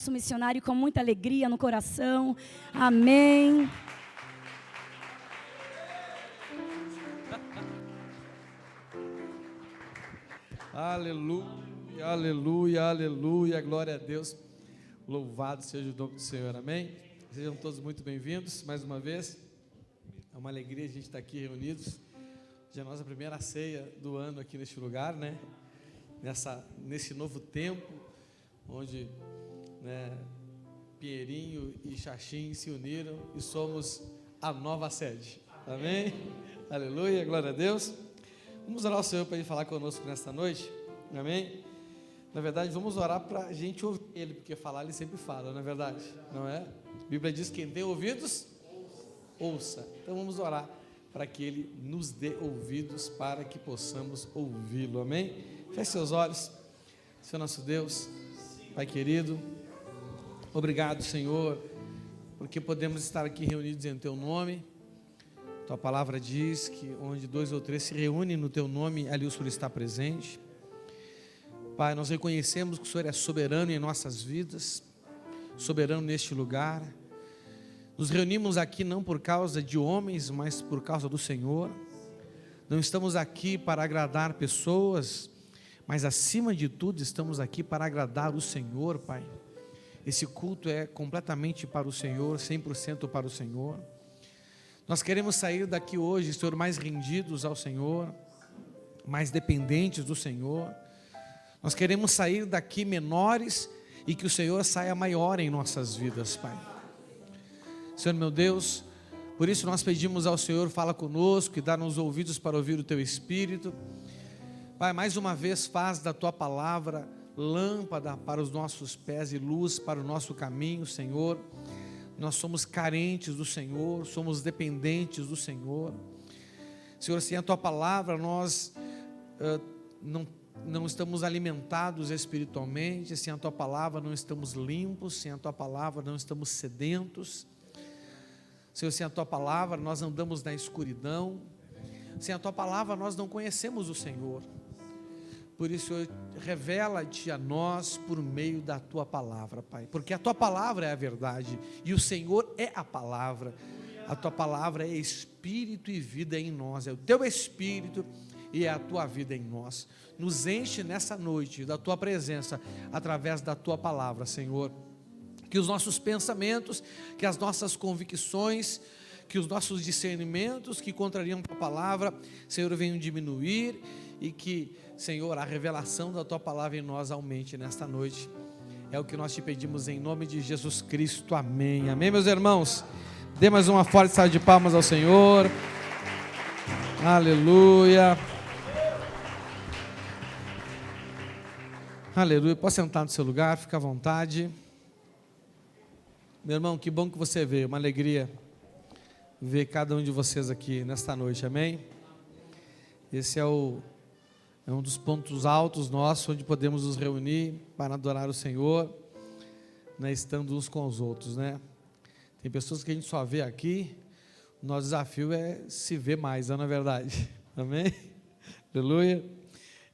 nosso missionário com muita alegria no coração. Amém. Aleluia, aleluia, aleluia, glória a Deus. Louvado seja o nome do Senhor, amém? Sejam todos muito bem-vindos mais uma vez. É uma alegria a gente estar aqui reunidos. Já é a nossa primeira ceia do ano aqui neste lugar, né? Nesse novo tempo, onde, né, Pinheirinho e Xaxim se uniram e somos a nova sede, amém? Aleluia, glória a Deus. Vamos orar ao Senhor para Ele falar conosco nesta noite, amém? Na verdade, vamos orar para a gente ouvir Ele, porque falar Ele sempre fala, não é verdade? Não é? A Bíblia diz que quem tem ouvidos, ouça. Então vamos orar para que Ele nos dê ouvidos para que possamos ouvi-lo, amém? Feche seus olhos. Senhor nosso Deus, Pai querido, obrigado, Senhor, porque podemos estar aqui reunidos em Teu nome. Tua palavra diz que onde 2 ou 3 se reúnem no Teu nome, ali o Senhor está presente. Pai, nós reconhecemos que o Senhor é soberano em nossas vidas, soberano neste lugar. Nos reunimos aqui não por causa de homens, mas por causa do Senhor. Não estamos aqui para agradar pessoas, mas acima de tudo estamos aqui para agradar o Senhor, Pai. Esse culto é completamente para o Senhor, 100% para o Senhor. Nós queremos sair daqui hoje, Senhor, mais rendidos ao Senhor, mais dependentes do Senhor. Nós queremos sair daqui menores e que o Senhor saia maior em nossas vidas, Pai. Senhor meu Deus, por isso nós pedimos ao Senhor, fala conosco e dá-nos ouvidos para ouvir o Teu Espírito. Pai, mais uma vez faz da Tua palavra lâmpada para os nossos pés e luz para o nosso caminho, Senhor. Nós somos carentes do Senhor, somos dependentes do Senhor. Senhor, sem a Tua palavra nós não estamos alimentados espiritualmente, sem a Tua palavra não estamos limpos, sem a Tua palavra não estamos sedentos. Senhor, sem a Tua palavra nós andamos na escuridão, sem a Tua palavra nós não conhecemos o Senhor. Por isso, Senhor, revela-te a nós por meio da Tua palavra, Pai, porque a Tua palavra é a verdade e o Senhor é a palavra. A Tua palavra é Espírito e vida em nós, é o Teu Espírito e é a Tua vida em nós. Nos enche nessa noite da Tua presença através da Tua palavra, Senhor. Que os nossos pensamentos, que as nossas convicções, que os nossos discernimentos que contrariam a Tua palavra, Senhor, venham diminuir e que, Senhor, a revelação da Tua palavra em nós aumente nesta noite. É o que nós Te pedimos em nome de Jesus Cristo, amém. Amém, meus irmãos? Dê mais uma forte salva de palmas ao Senhor. Aleluia. Aleluia. Pode sentar no seu lugar, fica à vontade. Meu irmão, que bom que você veio, uma alegria ver cada um de vocês aqui nesta noite, amém? Esse é um dos pontos altos nossos, onde podemos nos reunir para adorar o Senhor, né, estando uns com os outros, né? Tem pessoas que a gente só vê aqui, o nosso desafio é se ver mais, não é verdade? Amém? Aleluia.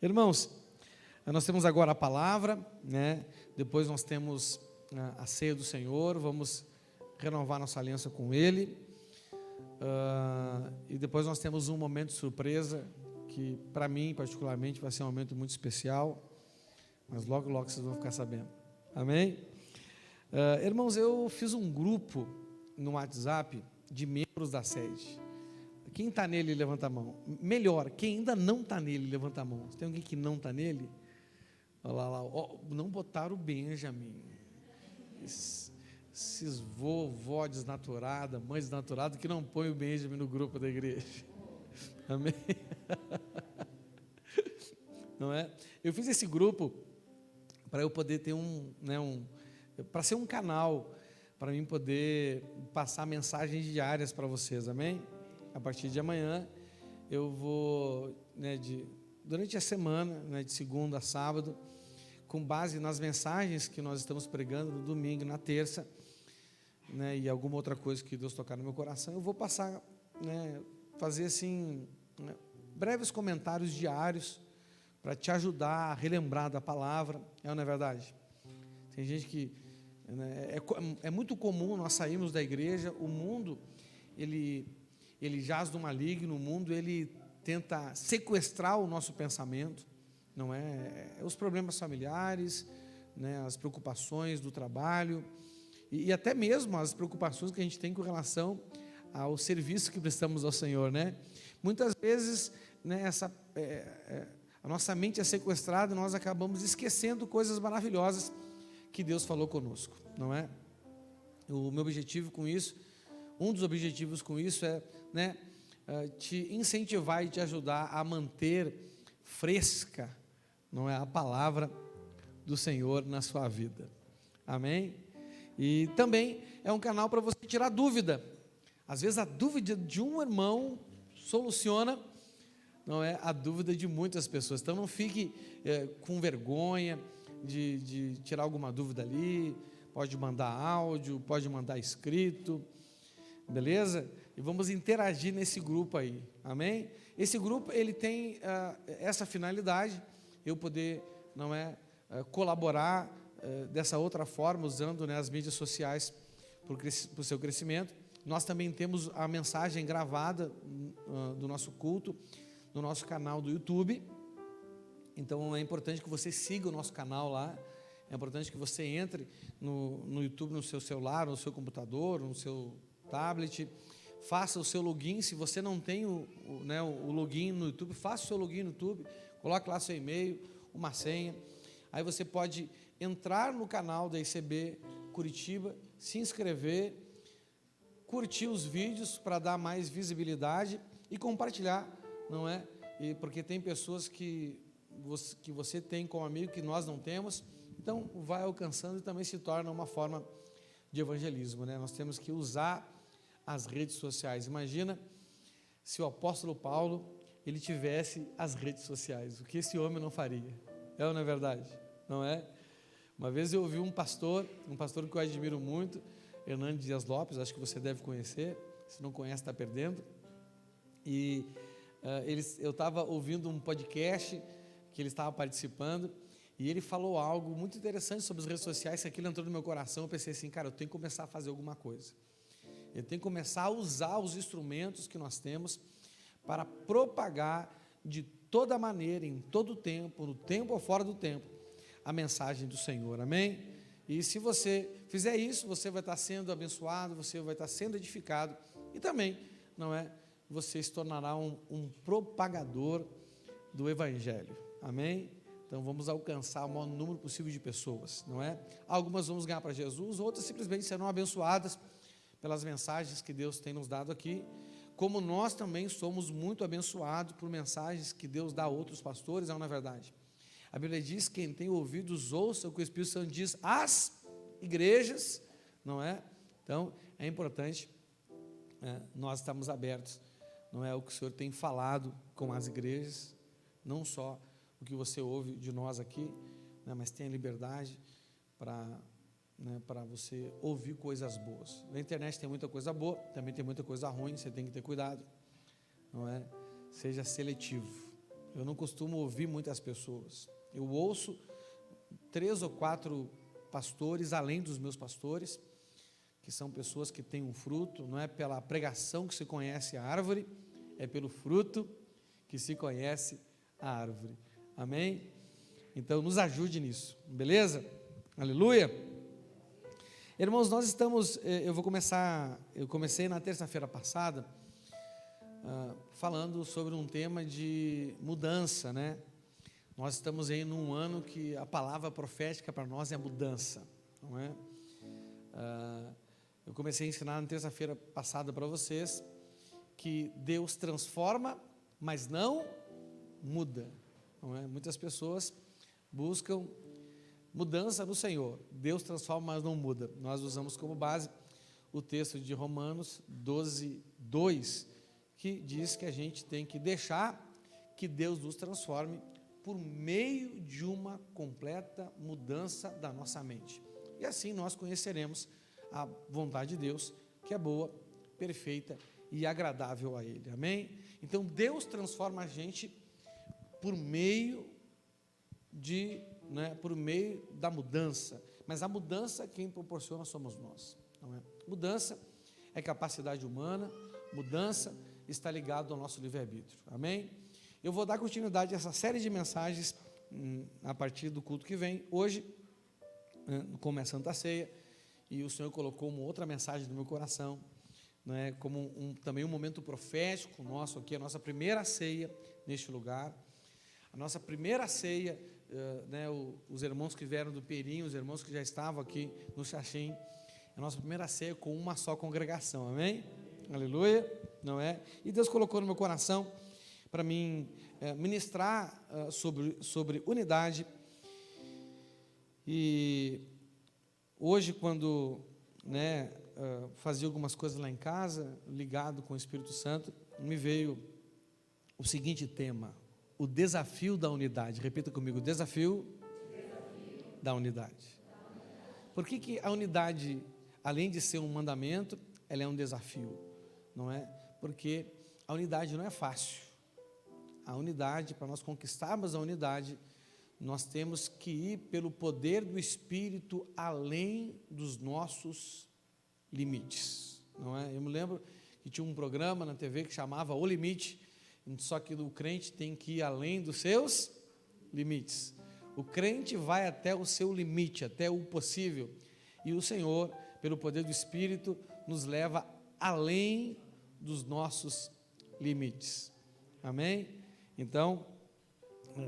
Irmãos, nós temos agora a palavra, né? Depois nós temos a ceia do Senhor, vamos renovar nossa aliança com Ele, e depois nós temos um momento de surpresa, que para mim particularmente vai ser um momento muito especial, mas logo logo vocês vão ficar sabendo, amém? Irmãos, eu fiz um grupo no WhatsApp de membros da sede. Quem está nele, levanta a mão. Melhor, quem ainda não está nele, levanta a mão. Tem alguém que não está nele? Olha lá, não botaram o Benjamin. Esses vovó desnaturada, mãe desnaturada, que não põe o Benjamin no grupo da igreja. Amém? Não é? Eu fiz esse grupo para eu poder ter para ser um canal, para mim poder passar mensagens diárias para vocês, amém? A partir de amanhã, eu vou, durante a semana, de segunda a sábado, com base nas mensagens que nós estamos pregando no domingo, na terça, e alguma outra coisa que Deus tocar no meu coração, eu vou passar, fazer assim, breves comentários diários, para te ajudar a relembrar da palavra, não é verdade? Tem gente que né? É muito comum nós sairmos da igreja, o mundo, ele jaz do maligno, o mundo, ele tenta sequestrar o nosso pensamento, não é? Os problemas familiares, né? As preocupações do trabalho, e até mesmo as preocupações que a gente tem com relação ao serviço que prestamos ao Senhor, né? Muitas vezes, né, a nossa mente é sequestrada e nós acabamos esquecendo coisas maravilhosas que Deus falou conosco, não é? O meu objetivo com isso, um dos objetivos com isso é, né, te incentivar e te ajudar a manter fresca, não é, a palavra do Senhor na sua vida, amém? E também é um canal para você tirar dúvida. Às vezes a dúvida de um irmão soluciona, não é, a dúvida de muitas pessoas. Então não fique com vergonha de tirar alguma dúvida ali. Pode mandar áudio, pode mandar escrito, beleza? E vamos interagir nesse grupo aí, amém? Esse grupo, ele tem essa finalidade, eu poder, não é, colaborar dessa outra forma, usando, né, as mídias sociais para o seu crescimento. Nós também temos a mensagem gravada do nosso culto no nosso canal do YouTube. Então é importante que você siga o nosso canal lá. É importante que você entre no YouTube, no seu celular, no seu computador, no seu tablet. Faça o seu login. Se você não tem o login no YouTube, faça o seu login no YouTube. Coloque lá seu e-mail, uma senha. Aí você pode entrar no canal da ICB Curitiba, se inscrever, curtir os vídeos para dar mais visibilidade e compartilhar, não é? E porque tem pessoas que você tem como amigo que nós não temos, então vai alcançando e também se torna uma forma de evangelismo, né? Nós temos que usar as redes sociais. Imagina se o apóstolo Paulo, ele tivesse as redes sociais, o que esse homem não faria? É ou não é verdade? Não é? Uma vez eu ouvi um pastor que eu admiro muito, Hernando Dias Lopes, acho que você deve conhecer, se não conhece está perdendo, e eu estava ouvindo um podcast que ele estava participando, e ele falou algo muito interessante sobre as redes sociais, que aquilo entrou no meu coração. Eu pensei assim, cara, eu tenho que começar a fazer alguma coisa, eu tenho que começar a usar os instrumentos que nós temos para propagar de toda maneira, em todo tempo, no tempo ou fora do tempo, a mensagem do Senhor, amém? E se você fizer isso, você vai estar sendo abençoado, você vai estar sendo edificado, e também, não é, você se tornará um propagador do Evangelho, amém? Então vamos alcançar o maior número possível de pessoas, não é? Algumas vamos ganhar para Jesus, outras simplesmente serão abençoadas pelas mensagens que Deus tem nos dado aqui, como nós também somos muito abençoados por mensagens que Deus dá a outros pastores, não é verdade? A Bíblia diz, quem tem ouvidos ouça o que o Espírito Santo diz às igrejas, não é? Então é importante nós estarmos abertos, não é, o que o Senhor tem falado com as igrejas, não só o que você ouve de nós aqui, né, mas tenha liberdade para você ouvir coisas boas. Na internet tem muita coisa boa, também tem muita coisa ruim, você tem que ter cuidado, não é? Seja seletivo. Eu não costumo ouvir muitas pessoas, eu ouço 3 ou 4 pastores, além dos meus pastores, que são pessoas que têm um fruto. Não é pela pregação que se conhece a árvore, é pelo fruto que se conhece a árvore, amém? Então nos ajude nisso, beleza? Aleluia! Irmãos, nós estamos, eu comecei na terça-feira passada, falando sobre um tema de mudança, né? Nós estamos aí num ano que a palavra profética para nós é mudança, não é? Eu comecei a ensinar na terça-feira passada para vocês que Deus transforma, mas não muda, não é? Muitas pessoas buscam mudança no Senhor. Deus transforma, mas não muda. Nós usamos como base o texto de Romanos 12:2, que diz que a gente tem que deixar que Deus nos transforme por meio de uma completa mudança da nossa mente. E assim nós conheceremos a vontade de Deus, que é boa, perfeita e agradável a Ele. Amém? Então Deus transforma a gente por meio da mudança, mas a mudança quem proporciona somos nós, não é? Mudança é capacidade humana, mudança está ligado ao nosso livre-arbítrio, amém? Eu vou dar continuidade a essa série de mensagens a partir do culto que vem, hoje, como é Santa Ceia, e o Senhor colocou uma outra mensagem no meu coração, né, como também um momento profético nosso aqui, a nossa primeira ceia neste lugar, a nossa primeira ceia, né, os irmãos que vieram do Perim, os irmãos que já estavam aqui no Xaxim, a nossa primeira ceia com uma só congregação, amém? Aleluia, não é? E Deus colocou no meu coração para mim ministrar sobre unidade. E hoje, quando, né, fazia algumas coisas lá em casa, ligado com o Espírito Santo, me veio o seguinte tema: o desafio da unidade. Repita comigo: o desafio da unidade. Por que a unidade, além de ser um mandamento, ela é um desafio? Não é? Porque a unidade não é fácil. A unidade, para nós conquistarmos a unidade, nós temos que ir pelo poder do Espírito além dos nossos limites, não é? Eu me lembro que tinha um programa na TV que chamava O Limite, só que o crente tem que ir além dos seus limites. O crente vai até o seu limite, até o possível, e o Senhor, pelo poder do Espírito, nos leva além dos nossos limites, amém? Então,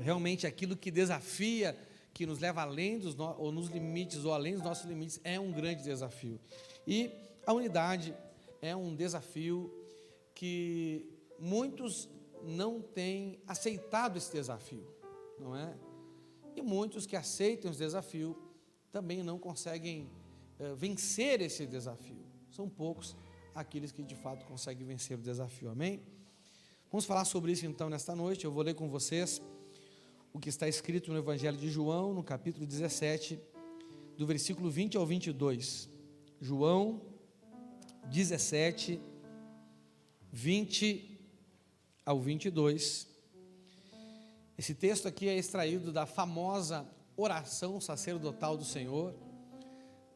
realmente aquilo que desafia, que nos leva além ou nos limites, ou além dos nossos limites, é um grande desafio. E a unidade é um desafio que muitos não têm aceitado esse desafio, não é? E muitos que aceitam esse desafio também não conseguem vencer esse desafio. São poucos aqueles que de fato conseguem vencer o desafio, amém? Vamos falar sobre isso então nesta noite. Eu vou ler com vocês o que está escrito no Evangelho de João, no capítulo 17, do versículo 20 ao 22. João 17, 20 ao 22. Esse texto aqui é extraído da famosa oração sacerdotal do Senhor,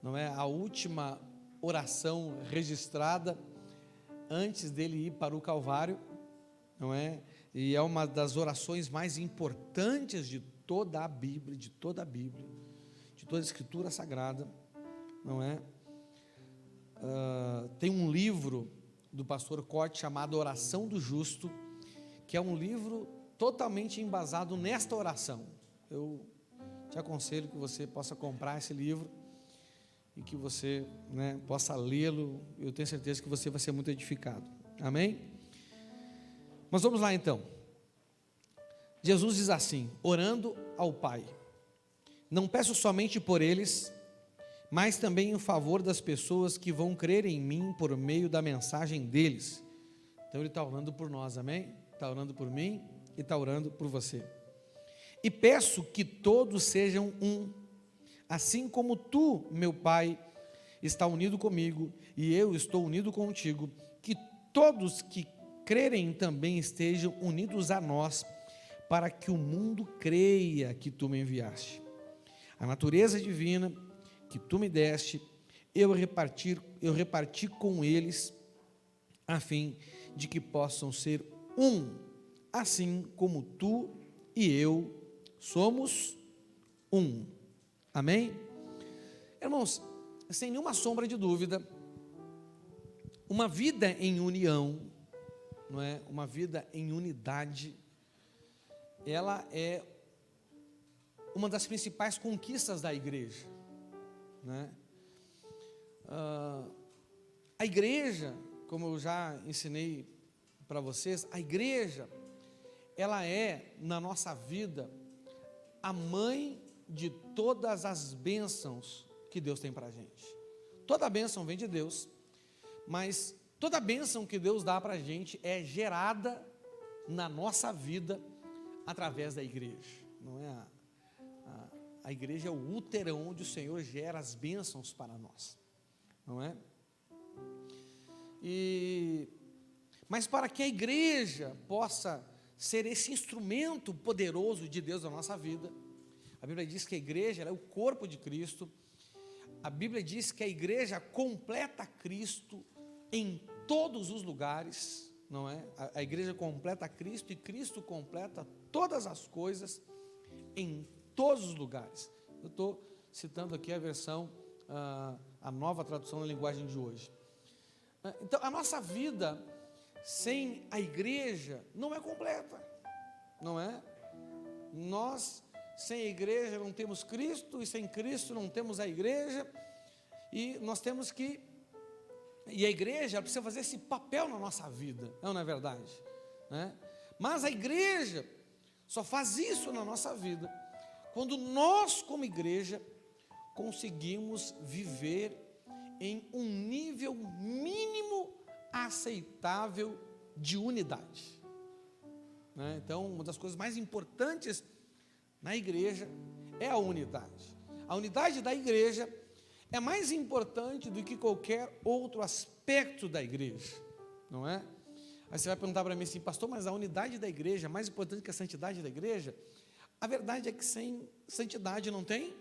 não é? A última oração registrada antes dele ir para o Calvário, não é? E é uma das orações mais importantes de toda a Bíblia, de toda a Escritura Sagrada, não é? Tem um livro do pastor Corte chamado Oração do Justo, que é um livro totalmente embasado nesta oração. Eu te aconselho que você possa comprar esse livro e que você, né, possa lê-lo. Eu tenho certeza que você vai ser muito edificado, amém? Mas vamos lá então. Jesus diz assim, orando ao Pai: não peço somente por eles, mas também em favor das pessoas que vão crer em mim por meio da mensagem deles. Então ele está orando por nós, amém? Está orando por mim e está orando por você. E peço que todos sejam um, assim como tu, meu Pai, está unido comigo e eu estou unido contigo, que todos que crerem também estejam unidos a nós, para que o mundo creia que tu me enviaste. A natureza divina que tu me deste, eu reparti com eles, a fim de que possam ser um, assim como tu e eu somos um. Amém? Irmãos, sem nenhuma sombra de dúvida, uma vida em união, não é? Uma vida em unidade, ela é uma das principais conquistas da igreja, né? A igreja, como eu já ensinei para vocês, a igreja, ela é, na nossa vida, a mãe de todas as bênçãos que Deus tem para a gente. Toda bênção vem de Deus, mas toda bênção que Deus dá para a gente é gerada na nossa vida através da igreja, não é? A igreja é o útero onde o Senhor gera as bênçãos para nós, não é? Mas para que a igreja possa ser esse instrumento poderoso de Deus na nossa vida, a Bíblia diz que a igreja é o corpo de Cristo, a Bíblia diz que a igreja completa Cristo em todos os lugares, não é? A igreja completa Cristo e Cristo completa todas as coisas em todos os lugares. Eu estou citando aqui a versão, a nova tradução da linguagem de hoje. Então, a nossa vida sem a igreja não é completa, não é? Nós, sem a igreja, não temos Cristo, e sem Cristo não temos a igreja, e nós temos que, e a igreja precisa fazer esse papel na nossa vida, não é verdade? Né? Mas a igreja só faz isso na nossa vida quando nós, como igreja, conseguimos viver em um nível mínimo aceitável de unidade. Né? Então, uma das coisas mais importantes na igreja é a unidade. A unidade da igreja é mais importante do que qualquer outro aspecto da igreja, não é? Aí você vai perguntar para mim assim, pastor, mas a unidade da igreja é mais importante que a santidade da igreja? A verdade é que sem santidade não tem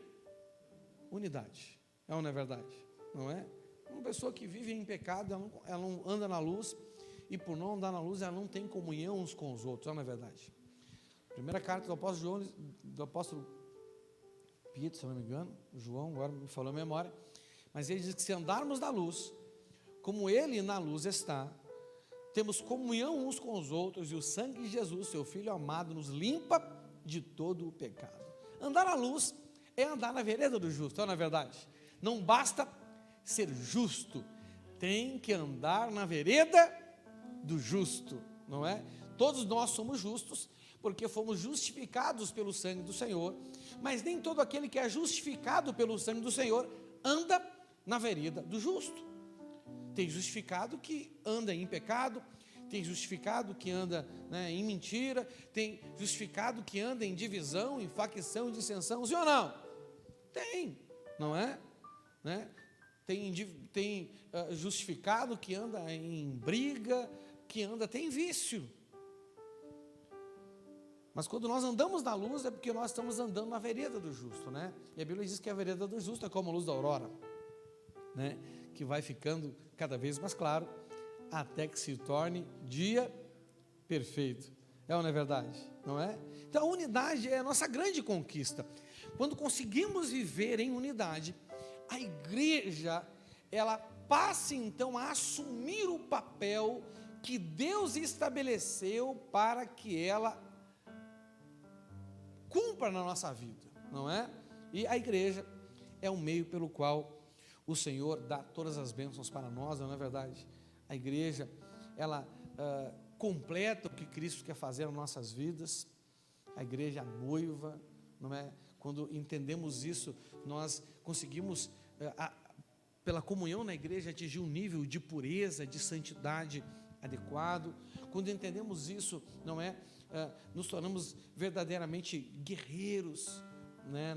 unidade, não é verdade? Não é? Uma pessoa que vive em pecado, ela não anda na luz, e por não andar na luz, ela não tem comunhão uns com os outros, não é verdade? Primeira carta do apóstolo João, do apóstolo Pedro, se eu não me engano, João, agora me falou a memória, mas ele diz que se andarmos na luz, como ele na luz está, temos comunhão uns com os outros, e o sangue de Jesus, seu Filho amado, nos limpa de todo o pecado. Andar na luz é andar na vereda do justo, não é verdade? Não basta ser justo, tem que andar na vereda do justo, não é? Todos nós somos justos, porque fomos justificados pelo sangue do Senhor, mas nem todo aquele que é justificado pelo sangue do Senhor anda na vereda do justo. Tem justificado que anda em pecado, tem justificado que anda, né, em mentira, tem justificado que anda em divisão, em facção, em dissensão, sim ou não? Tem, não é? Né? Tem justificado que anda em briga, que anda até em vício. Mas quando nós andamos na luz é porque nós estamos andando na vereda do justo, né? E a Bíblia diz que a vereda do justo é como a luz da aurora, né? Que vai ficando cada vez mais claro até que se torne dia perfeito. É ou não é verdade? Não é? Então a unidade é a nossa grande conquista. Quando conseguimos viver em unidade, a igreja, ela passa então a assumir o papel que Deus estabeleceu para que ela cumpra na nossa vida, não é? E a igreja é um meio pelo qual o Senhor dá todas as bênçãos para nós, não é verdade? A igreja, ela completa o que Cristo quer fazer nas nossas vidas. A igreja é a noiva, não é? Quando entendemos isso, nós conseguimos, pela comunhão na igreja, atingir um nível de pureza, de santidade adequado. Quando entendemos isso, não é? Nos tornamos verdadeiramente guerreiros, né?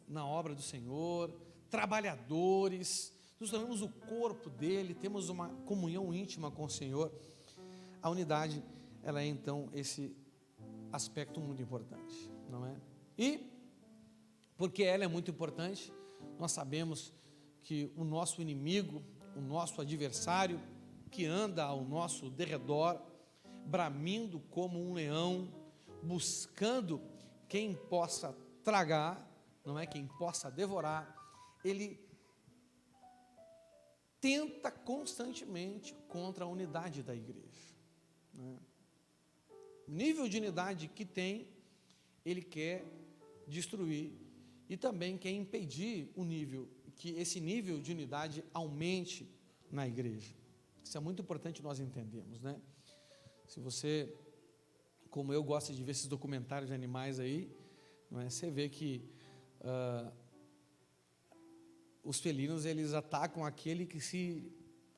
na obra do Senhor, trabalhadores, nos tornamos o corpo dele, temos uma comunhão íntima com o Senhor. A unidade, ela é então esse aspecto muito importante, não é? E, porque ela é muito importante, nós sabemos que o nosso inimigo, o nosso adversário, que anda ao nosso derredor, bramindo como um leão, buscando quem possa tragar, não é? Quem possa devorar, ele tenta constantemente contra a unidade da igreja, né? O nível de unidade que tem, ele quer destruir, e também quer impedir que esse nível de unidade aumente na igreja. Isso é muito importante nós entendermos, né? Se você, como eu, gosta de ver esses documentários de animais aí, não é? Você vê que os felinos, eles atacam aquele que se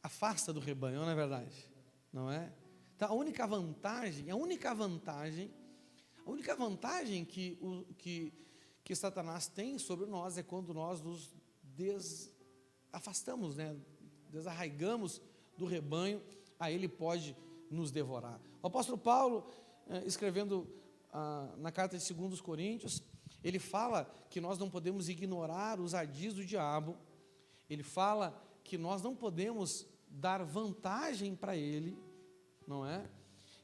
afasta do rebanho, não é verdade? Não é? Então, a única vantagem que Satanás tem sobre nós é quando nós nos afastamos, né? Desarraigamos do rebanho, aí ele pode nos devorar. O apóstolo Paulo, escrevendo na carta de 2 Coríntios, Ele fala que nós não podemos ignorar os ardis do diabo. Ele fala que nós não podemos dar vantagem para ele, não é?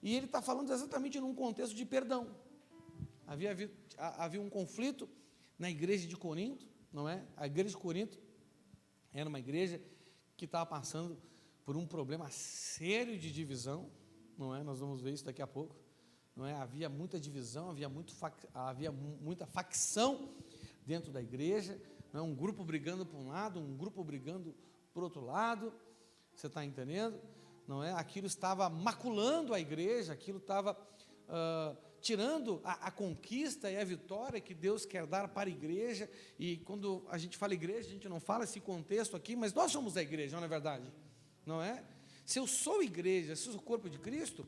E ele está falando exatamente num contexto de perdão. Havia um conflito na igreja de Corinto, não é? A igreja de Corinto era uma igreja que estava passando por um problema sério de divisão, não é? Nós vamos ver isso daqui a pouco, não é? Havia muita divisão, havia muita facção dentro da igreja, não é? Um grupo brigando por um lado, um grupo brigando por outro lado, você está entendendo? Não é? Aquilo estava maculando a igreja, aquilo estava tirando a conquista e a vitória que Deus quer dar para a igreja. E quando a gente fala igreja, a gente não fala esse contexto aqui, mas nós somos a igreja, não é verdade? Não é? Se eu sou igreja, se eu sou o corpo de Cristo,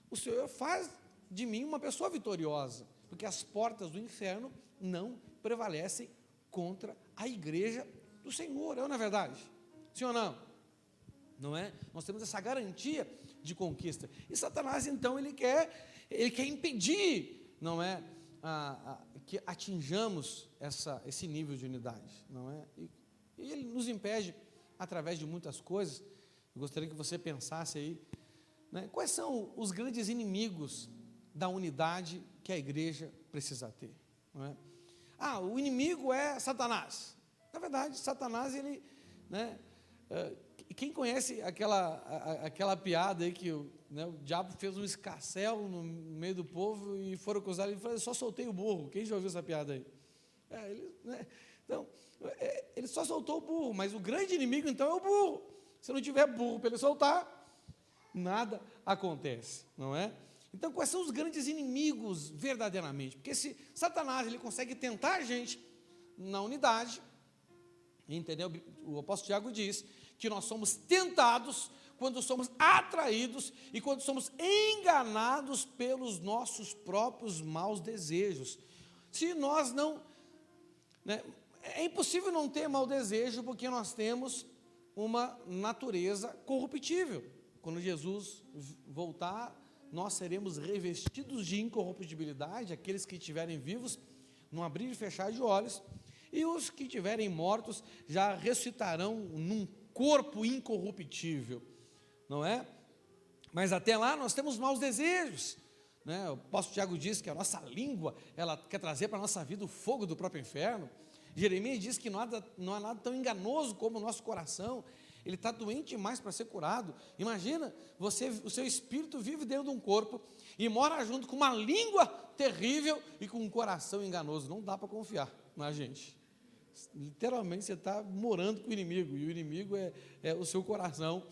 o Senhor faz de mim uma pessoa vitoriosa, porque as portas do inferno não prevalecem contra a igreja do Senhor, não é verdade? Sim ou não? Não é? Nós temos essa garantia de conquista. E Satanás, então, ele quer impedir, não é, que atinjamos esse nível de unidade, não é? E ele nos impede através de muitas coisas. Eu gostaria que você pensasse aí, né, quais são os grandes inimigos da unidade que a igreja precisa ter, não é? O inimigo é Satanás. Na verdade, Satanás, ele, né, quem conhece aquela piada aí que o diabo fez um escarcéu no meio do povo e foram acusar ele, falou: eu só soltei o burro. Quem já ouviu essa piada aí? Ele só soltou o burro, mas o grande inimigo então é o burro. Se não tiver burro para ele soltar, nada acontece, não é? Então, quais são os grandes inimigos verdadeiramente? Porque se Satanás ele consegue tentar a gente na unidade, entendeu? O apóstolo Tiago diz que nós somos tentados quando somos atraídos e quando somos enganados pelos nossos próprios maus desejos. Se nós não, né, é impossível não ter mau desejo, porque nós temos uma natureza corruptível. Quando Jesus voltar, nós seremos revestidos de incorruptibilidade, aqueles que estiverem vivos, no abrir e fechar de olhos, e os que estiverem mortos já ressuscitarão num corpo incorruptível, não é? Mas até lá nós temos maus desejos, né? O apóstolo Tiago diz que a nossa língua, ela quer trazer para a nossa vida o fogo do próprio inferno. Jeremias diz que não há nada tão enganoso como o nosso coração. Ele está doente demais para ser curado. Imagina, o seu espírito vive dentro de um corpo e mora junto com uma língua terrível e com um coração enganoso. Não dá para confiar na gente. Literalmente você está morando com o inimigo, e o inimigo é o seu coração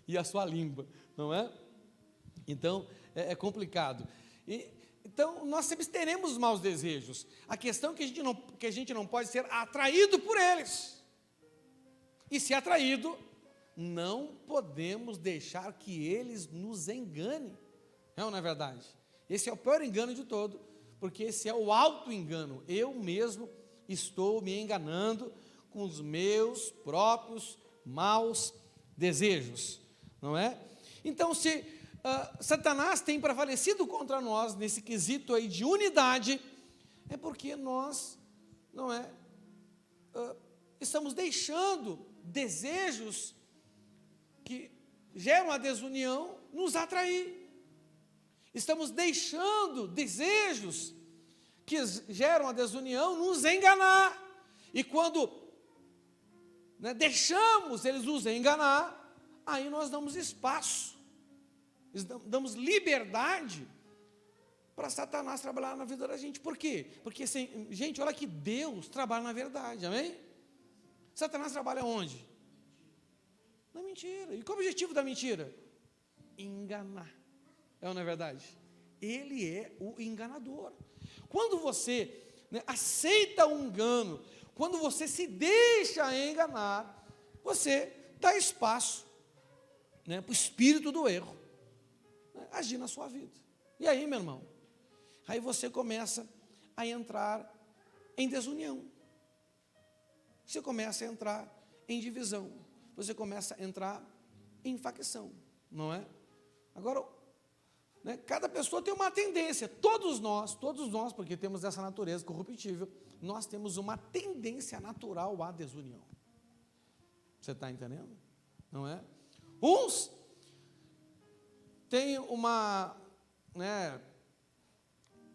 e a sua língua, não é? Então, é complicado. Então, nós sempre teremos maus desejos. A questão é que a gente não pode ser atraído por eles. E se atraído, não podemos deixar que eles nos enganem. Não é verdade? Esse é o pior engano de todo, porque esse é o auto-engano. Eu mesmo estou me enganando com os meus próprios maus desejos, não é? Então, se Satanás tem prevalecido contra nós nesse quesito aí de unidade, é porque nós, não é, estamos deixando desejos que geram a desunião nos atrair. Estamos deixando desejos que geram a desunião nos enganar. E quando, né, deixamos eles nos enganar, aí nós damos espaço, damos liberdade para Satanás trabalhar na vida da gente. Por quê? Porque, gente, olha que Deus trabalha na verdade, amém? Satanás trabalha onde? Na mentira. E qual é o objetivo da mentira? Enganar. É ou não é verdade? Ele é o enganador. Quando você, né, aceita o engano, quando você se deixa enganar, você dá espaço, né, para o espírito do erro, né, agir na sua vida. E aí, meu irmão, aí você começa a entrar em desunião, você começa a entrar em divisão, você começa a entrar em facção, não é? Agora, né? Cada pessoa tem uma tendência, todos nós, porque temos essa natureza corruptível, nós temos uma tendência natural à desunião. Você está entendendo? Não é? Uns têm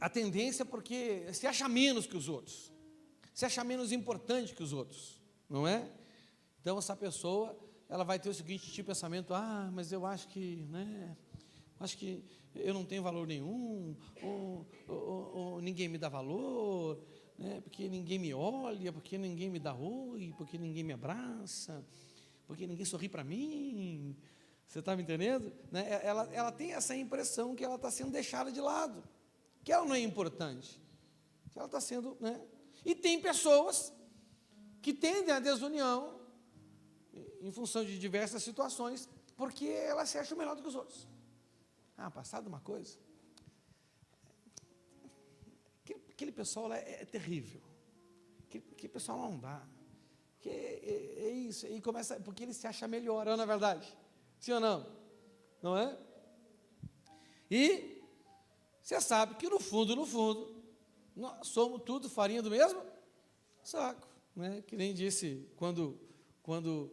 a tendência porque se acha menos que os outros, se acha menos importante que os outros, não é? Então essa pessoa, ela vai ter o seguinte tipo de pensamento: mas eu acho que, acho que eu não tenho valor nenhum, ou ninguém me dá valor, né? Porque ninguém me olha, porque ninguém me dá oi, porque ninguém me abraça, porque ninguém sorri para mim. Você está me entendendo? Né? Ela tem essa impressão que ela está sendo deixada de lado, que ela não é importante, que ela está sendo, né? E tem pessoas que tendem à desunião em função de diversas situações, porque ela se acha melhor do que os outros. Passado uma coisa, aquele pessoal lá é terrível, aquele pessoal não dá, é isso, e começa, porque ele se acha melhor, não é verdade? Sim ou não? Não é? E você sabe que no fundo, nós somos tudo farinha do mesmo saco, né? Que nem disse quando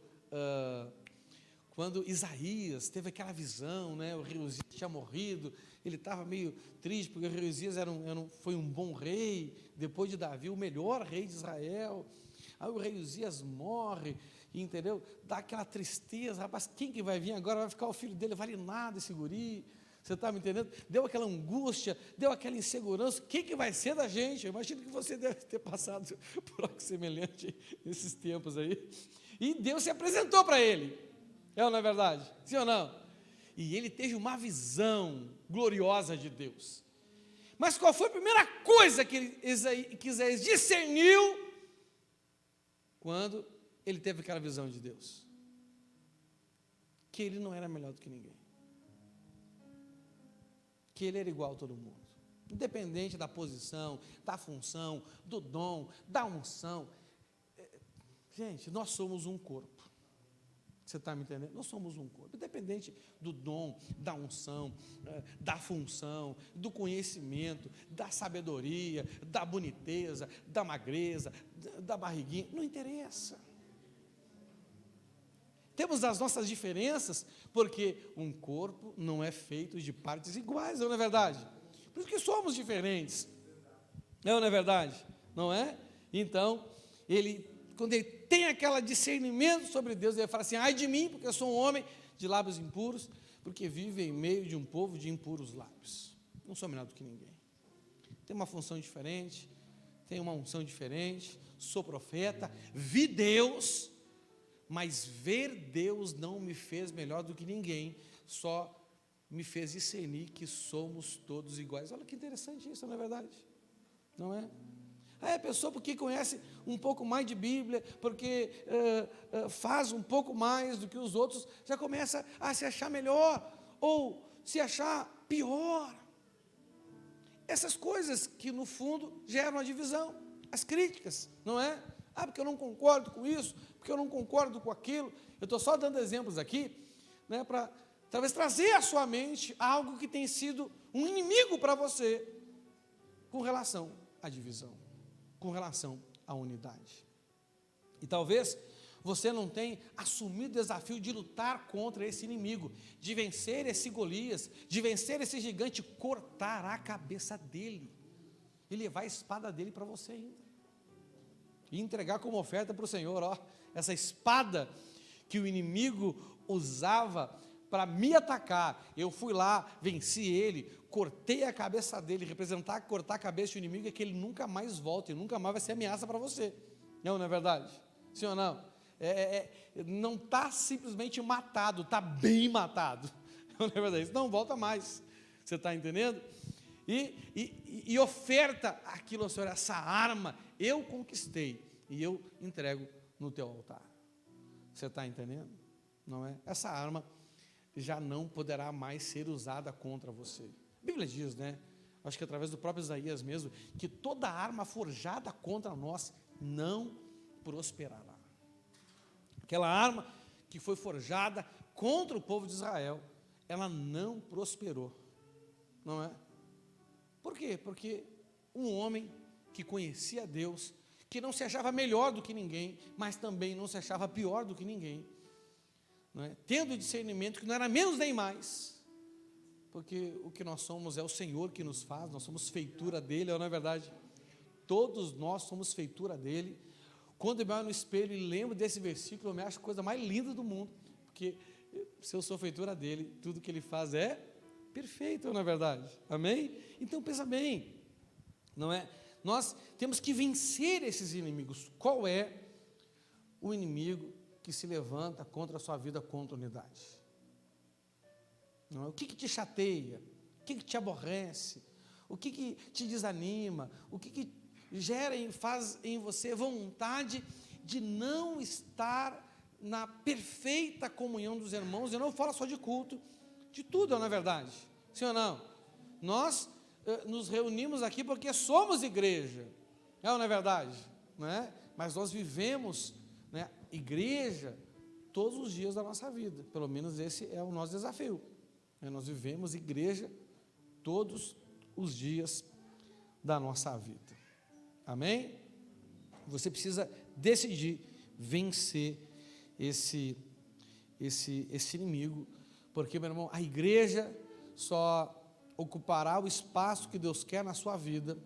Isaías teve aquela visão, né? O rei Uzias tinha morrido, ele estava meio triste, porque o rei Uzias foi um bom rei, depois de Davi, o melhor rei de Israel. Aí o rei Uzias morre, entendeu? Dá aquela tristeza, rapaz, quem que vai vir agora? Vai ficar o filho dele, vale nada esse guri. Você está me entendendo? Deu aquela angústia, deu aquela insegurança. O que vai ser da gente? Eu imagino que você deve ter passado por algo semelhante nesses tempos aí. E Deus se apresentou para ele. Não é verdade? Sim ou não? E ele teve uma visão gloriosa de Deus. Mas qual foi a primeira coisa que Isaías discerniu quando ele teve aquela visão de Deus? Que ele não era melhor do que ninguém. Que ele era igual a todo mundo. Independente da posição, da função, do dom, da unção. Gente, nós somos um corpo. Você está me entendendo? Nós somos um corpo, independente do dom, da unção, da função, do conhecimento, da sabedoria, da boniteza, da magreza, da barriguinha, não interessa. Temos as nossas diferenças, porque um corpo não é feito de partes iguais, não é verdade? Por isso que somos diferentes, não é verdade? Não é? Então, quando ele tem aquele discernimento sobre Deus, ele fala assim: ai de mim, porque eu sou um homem de lábios impuros, porque vivo em meio de um povo de impuros lábios. Não sou melhor do que ninguém. Tenho uma função diferente, tenho uma unção diferente, sou profeta, vi Deus, mas ver Deus não me fez melhor do que ninguém, só me fez discernir que somos todos iguais. Olha que interessante isso, não é verdade? Não é? A pessoa porque conhece um pouco mais de Bíblia, porque faz um pouco mais do que os outros, já começa a se achar melhor, ou se achar pior. Essas coisas que no fundo geram a divisão, as críticas, não é? Porque eu não concordo com isso, porque eu não concordo com aquilo. Eu estou só dando exemplos aqui, né, para talvez trazer à sua mente algo que tem sido um inimigo para você, com relação à divisão, com relação à unidade. E talvez você não tenha assumido o desafio de lutar contra esse inimigo, de vencer esse Golias, de vencer esse gigante, cortar a cabeça dele e levar a espada dele para você ainda. E entregar como oferta para o Senhor, essa espada que o inimigo usava para me atacar. Eu fui lá, venci ele, cortei a cabeça dele. Representar cortar a cabeça do inimigo é que ele nunca mais volta, ele nunca mais vai ser ameaça para você. Não é verdade? Sim ou não? Não está simplesmente matado, está bem matado. Não é verdade? Isso não volta mais. Você está entendendo? E oferta aquilo ao Senhor, essa arma eu conquistei e eu entrego no teu altar. Você está entendendo? Não é? Essa arma já não poderá mais ser usada contra você. A Bíblia diz, né? Acho que através do próprio Isaías mesmo, que toda arma forjada contra nós não prosperará. Aquela arma que foi forjada contra o povo de Israel, ela não prosperou. não é? Por quê? Porque um homem que conhecia Deus, que não se achava melhor do que ninguém, mas também não se achava pior do que ninguém, não é? Tendo discernimento que não era menos nem mais, porque o que nós somos é o Senhor que nos faz, nós somos feitura dele, não é verdade? Todos nós somos feitura dele. Quando eu me olho no espelho e lembro desse versículo, eu me acho a coisa mais linda do mundo, porque se eu sou feitura dele, tudo que ele faz é perfeito, não é verdade? Amém? Então pensa bem, não é? Nós temos que vencer esses inimigos. Qual é o inimigo que se levanta contra a sua vida, contra a unidade? Não é? O que te chateia? O que te aborrece? O que te desanima? O que gera e faz em você vontade de não estar na perfeita comunhão dos irmãos? Eu não falo só de culto, de tudo, não é verdade? Sim ou não? Nós nos reunimos aqui porque somos igreja, não é verdade? Não é? Mas nós vivemos, né, igreja todos os dias da nossa vida, pelo menos esse é o nosso desafio. Nós vivemos igreja todos os dias da nossa vida. Amém? Você precisa decidir vencer esse inimigo, porque, meu irmão, a igreja só ocupará o espaço que Deus quer na sua vida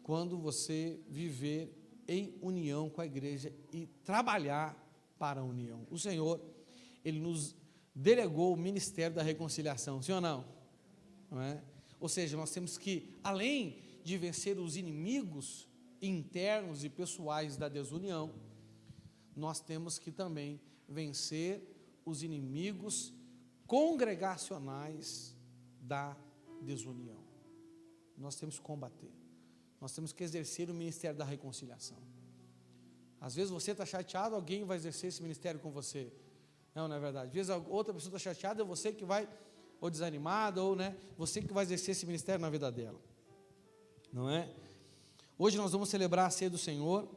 quando você viver em união com a igreja e trabalhar para a união. O Senhor, Ele nos delegou o ministério da reconciliação, sim ou não? Não é? Ou seja, nós temos que, além de vencer os inimigos internos e pessoais da desunião, nós temos que também vencer os inimigos congregacionais da desunião. Nós temos que combater, nós temos que exercer o ministério da reconciliação. Às vezes você está chateado, alguém vai exercer esse ministério com você. Não é verdade? Às vezes outra pessoa está chateada, é você que vai, ou desanimada, ou, né, você que vai exercer esse ministério na vida dela. Não é? Hoje nós vamos celebrar a ceia do Senhor,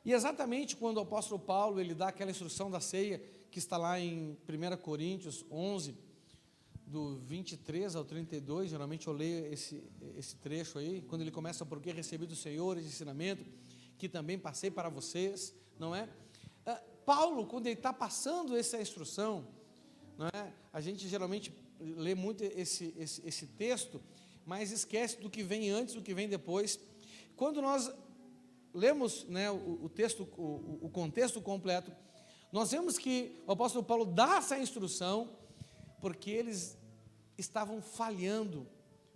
e exatamente quando o apóstolo Paulo, ele dá aquela instrução da ceia, que está lá em 1 Coríntios 11, do 23 ao 32, geralmente eu leio esse trecho aí, quando ele começa, porque recebi do Senhor esse ensinamento, que também passei para vocês, não é? Paulo, quando ele está passando essa instrução, não é? A gente geralmente lê muito esse texto, mas esquece do que vem antes, do que vem depois. Quando nós lemos, né, o texto, o contexto completo, nós vemos que o apóstolo Paulo dá essa instrução, porque eles estavam falhando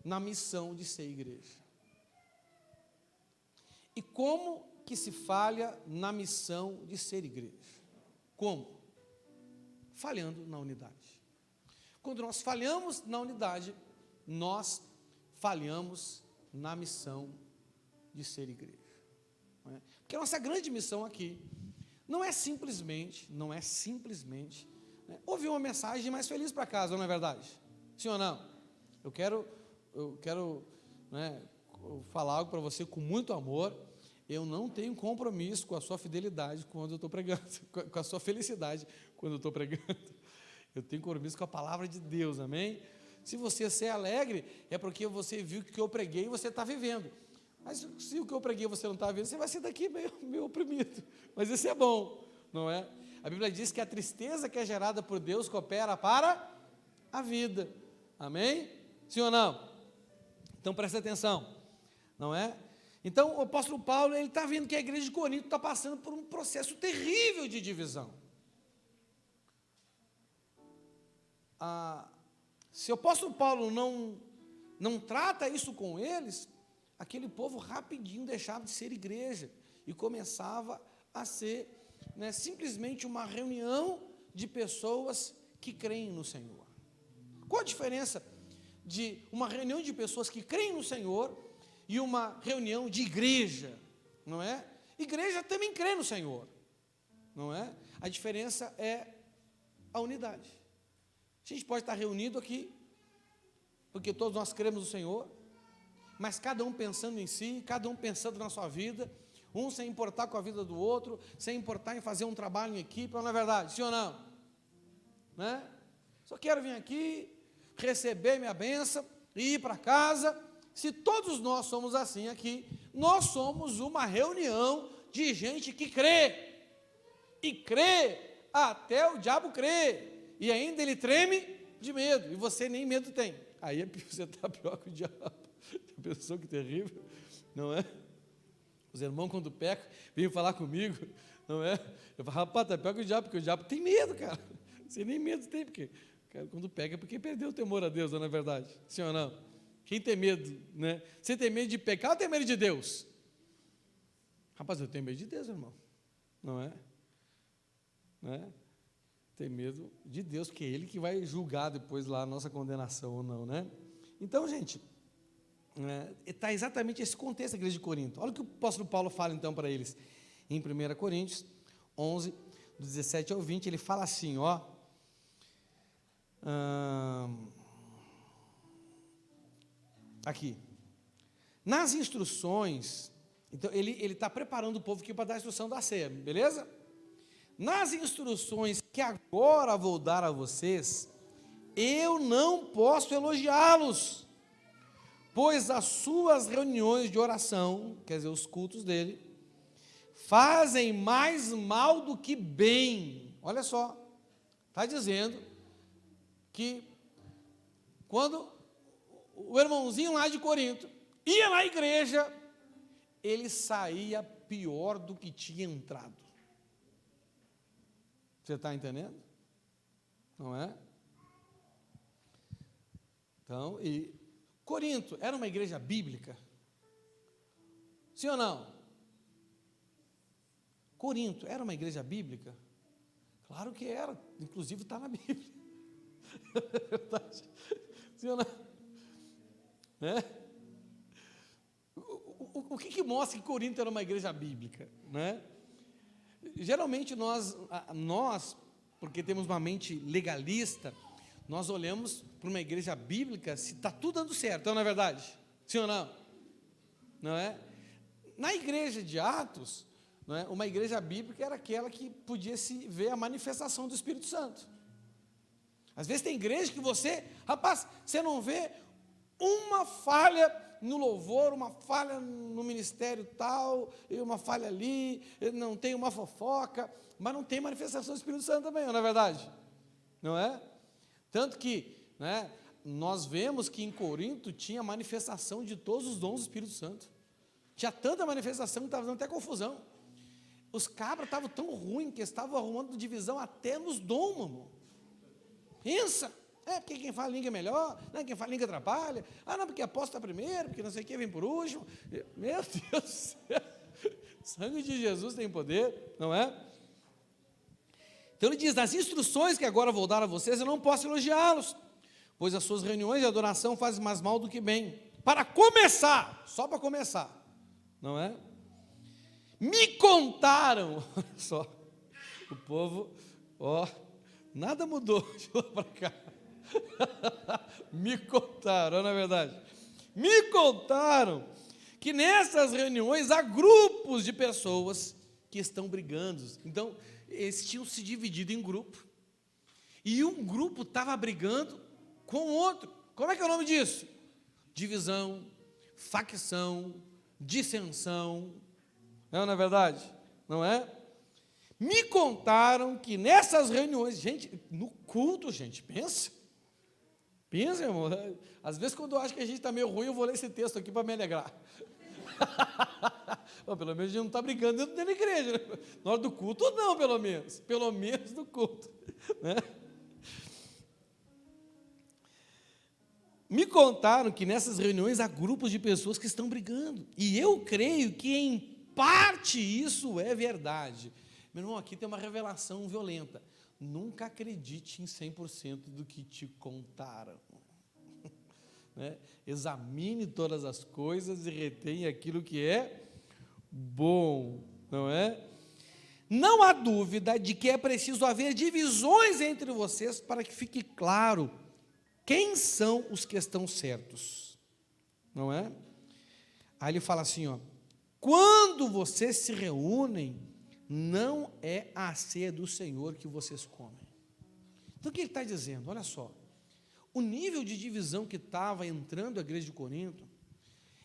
na missão de ser igreja. E como que se falha na missão de ser igreja? Como? Falhando na unidade. Quando nós falhamos na unidade, nós falhamos na missão de ser igreja. Não é? Porque a nossa grande missão aqui não é simplesmente, né, ouvir uma mensagem mais feliz para casa, não é verdade? Sim ou não? Eu quero né, falar algo para você com muito amor. Eu não tenho compromisso com a sua fidelidade quando eu estou pregando, com a sua felicidade quando eu estou pregando. Eu tenho compromisso com a palavra de Deus, amém? Se você ser alegre, é porque você viu que o que eu preguei e você está vivendo. Mas se o que eu preguei você não está vivendo, você vai ser daqui meio oprimido. Mas isso é bom, não é? A Bíblia diz que a tristeza que é gerada por Deus coopera para a vida, amém? Sim ou não? Então presta atenção, não é? Então, o apóstolo Paulo, ele está vendo que a igreja de Corinto está passando por um processo terrível de divisão. Se o apóstolo Paulo não trata isso com eles, aquele povo rapidinho deixava de ser igreja e começava a ser, né, simplesmente uma reunião de pessoas que creem no Senhor. Qual a diferença de uma reunião de pessoas que creem no Senhor e uma reunião de igreja, não é? Igreja também crê no Senhor, não é? A diferença é a unidade. A gente pode estar reunido aqui, porque todos nós cremos no Senhor, mas cada um pensando em si, cada um pensando na sua vida, um sem importar com a vida do outro, sem importar em fazer um trabalho em equipe, não é verdade? Sim ou não? Né? Só quero vir aqui, receber minha bênção, e ir para casa. Se todos nós somos assim aqui, nós somos uma reunião de gente que crê, e crê até o diabo crê, e ainda ele treme de medo, e você nem medo tem. Aí você está pior que o diabo. Já pensou que terrível? Não é? Os irmãos, quando pecam, vêm falar comigo, não é? Eu falo, rapaz, está pior que o diabo, porque o diabo tem medo, cara. Você nem medo tem, porque cara, quando pega é porque perdeu o temor a Deus, não é verdade? Sim ou não? Quem tem medo, né? Você tem medo de pecar ou tem medo de Deus? Rapaz, eu tenho medo de Deus, irmão. Não é? Né? Tem medo de Deus, porque é Ele que vai julgar depois lá a nossa condenação ou não, né? Então, gente, está exatamente esse contexto da igreja de Corinto. Olha o que o apóstolo Paulo fala então para eles. Em 1 Coríntios 11, do 17 ao 20, ele fala assim, ó. Aqui. Nas instruções, então ele está preparando o povo aqui para dar a instrução da ceia, beleza? Nas instruções que agora vou dar a vocês, eu não posso elogiá-los, pois as suas reuniões de oração, quer dizer, os cultos dele, fazem mais mal do que bem. Olha só, está dizendo que quando o irmãozinho lá de Corinto ia na igreja, ele saía pior do que tinha entrado. Você está entendendo? Não é? Então, e Corinto era uma igreja bíblica? Sim ou não? Corinto era uma igreja bíblica? Claro que era, inclusive está na Bíblia. É verdade. Sim ou não? Né? O que mostra que Corinto era uma igreja bíblica? Né? Geralmente nós, porque temos uma mente legalista, nós olhamos para uma igreja bíblica se está tudo dando certo, então não é verdade? Sim ou não? Não é? Na igreja de Atos, não é? Uma igreja bíblica era aquela que podia se ver a manifestação do Espírito Santo. Às vezes tem igreja que rapaz, você não vê uma falha no louvor, uma falha no ministério tal, e uma falha ali, não tem uma fofoca, mas não tem manifestação do Espírito Santo também, não é verdade? Não é? Tanto que, né, nós vemos que em Corinto tinha manifestação de todos os dons do Espírito Santo. Tinha tanta manifestação que estava dando até confusão. Os cabras estavam tão ruins que estavam arrumando divisão até nos dons, irmão. Pensa. Porque quem fala língua é melhor, né? Quem fala língua atrapalha. Não, porque apóstolo está primeiro, porque não sei o que vem por último. Meu Deus do céu. O sangue de Jesus tem poder, não é? Então ele diz, nas instruções que agora vou dar a vocês, eu não posso elogiá-los, pois as suas reuniões de adoração fazem mais mal do que bem. Para começar, só para começar, não é? Me contaram, olha só, o povo, nada mudou de lá para cá. Me contaram, não é verdade? Me contaram que nessas reuniões há grupos de pessoas que estão brigando. Então, eles tinham se dividido em grupo, e um grupo estava brigando com o outro. Como é que é o nome disso? Divisão, facção, dissensão. Não é verdade? Não é? Me contaram que nessas reuniões, gente, no culto, gente, pensa, irmão, às vezes quando eu acho que a gente está meio ruim, eu vou ler esse texto aqui para me alegrar. Pelo menos a gente não está brigando dentro da igreja, né? Na hora do culto não, pelo menos no culto, né? Me contaram que nessas reuniões há grupos de pessoas que estão brigando, e eu creio que em parte isso é verdade. Meu irmão, aqui tem uma revelação violenta. Nunca acredite em 100% do que te contaram. Né? Examine todas as coisas e retenha aquilo que é bom, não é? Não há dúvida de que é preciso haver divisões entre vocês para que fique claro quem são os que estão certos, não é? Aí ele fala assim, quando vocês se reúnem, não é a ceia do Senhor que vocês comem. Então o que ele está dizendo? Olha só, o nível de divisão que estava entrando a igreja de Corinto,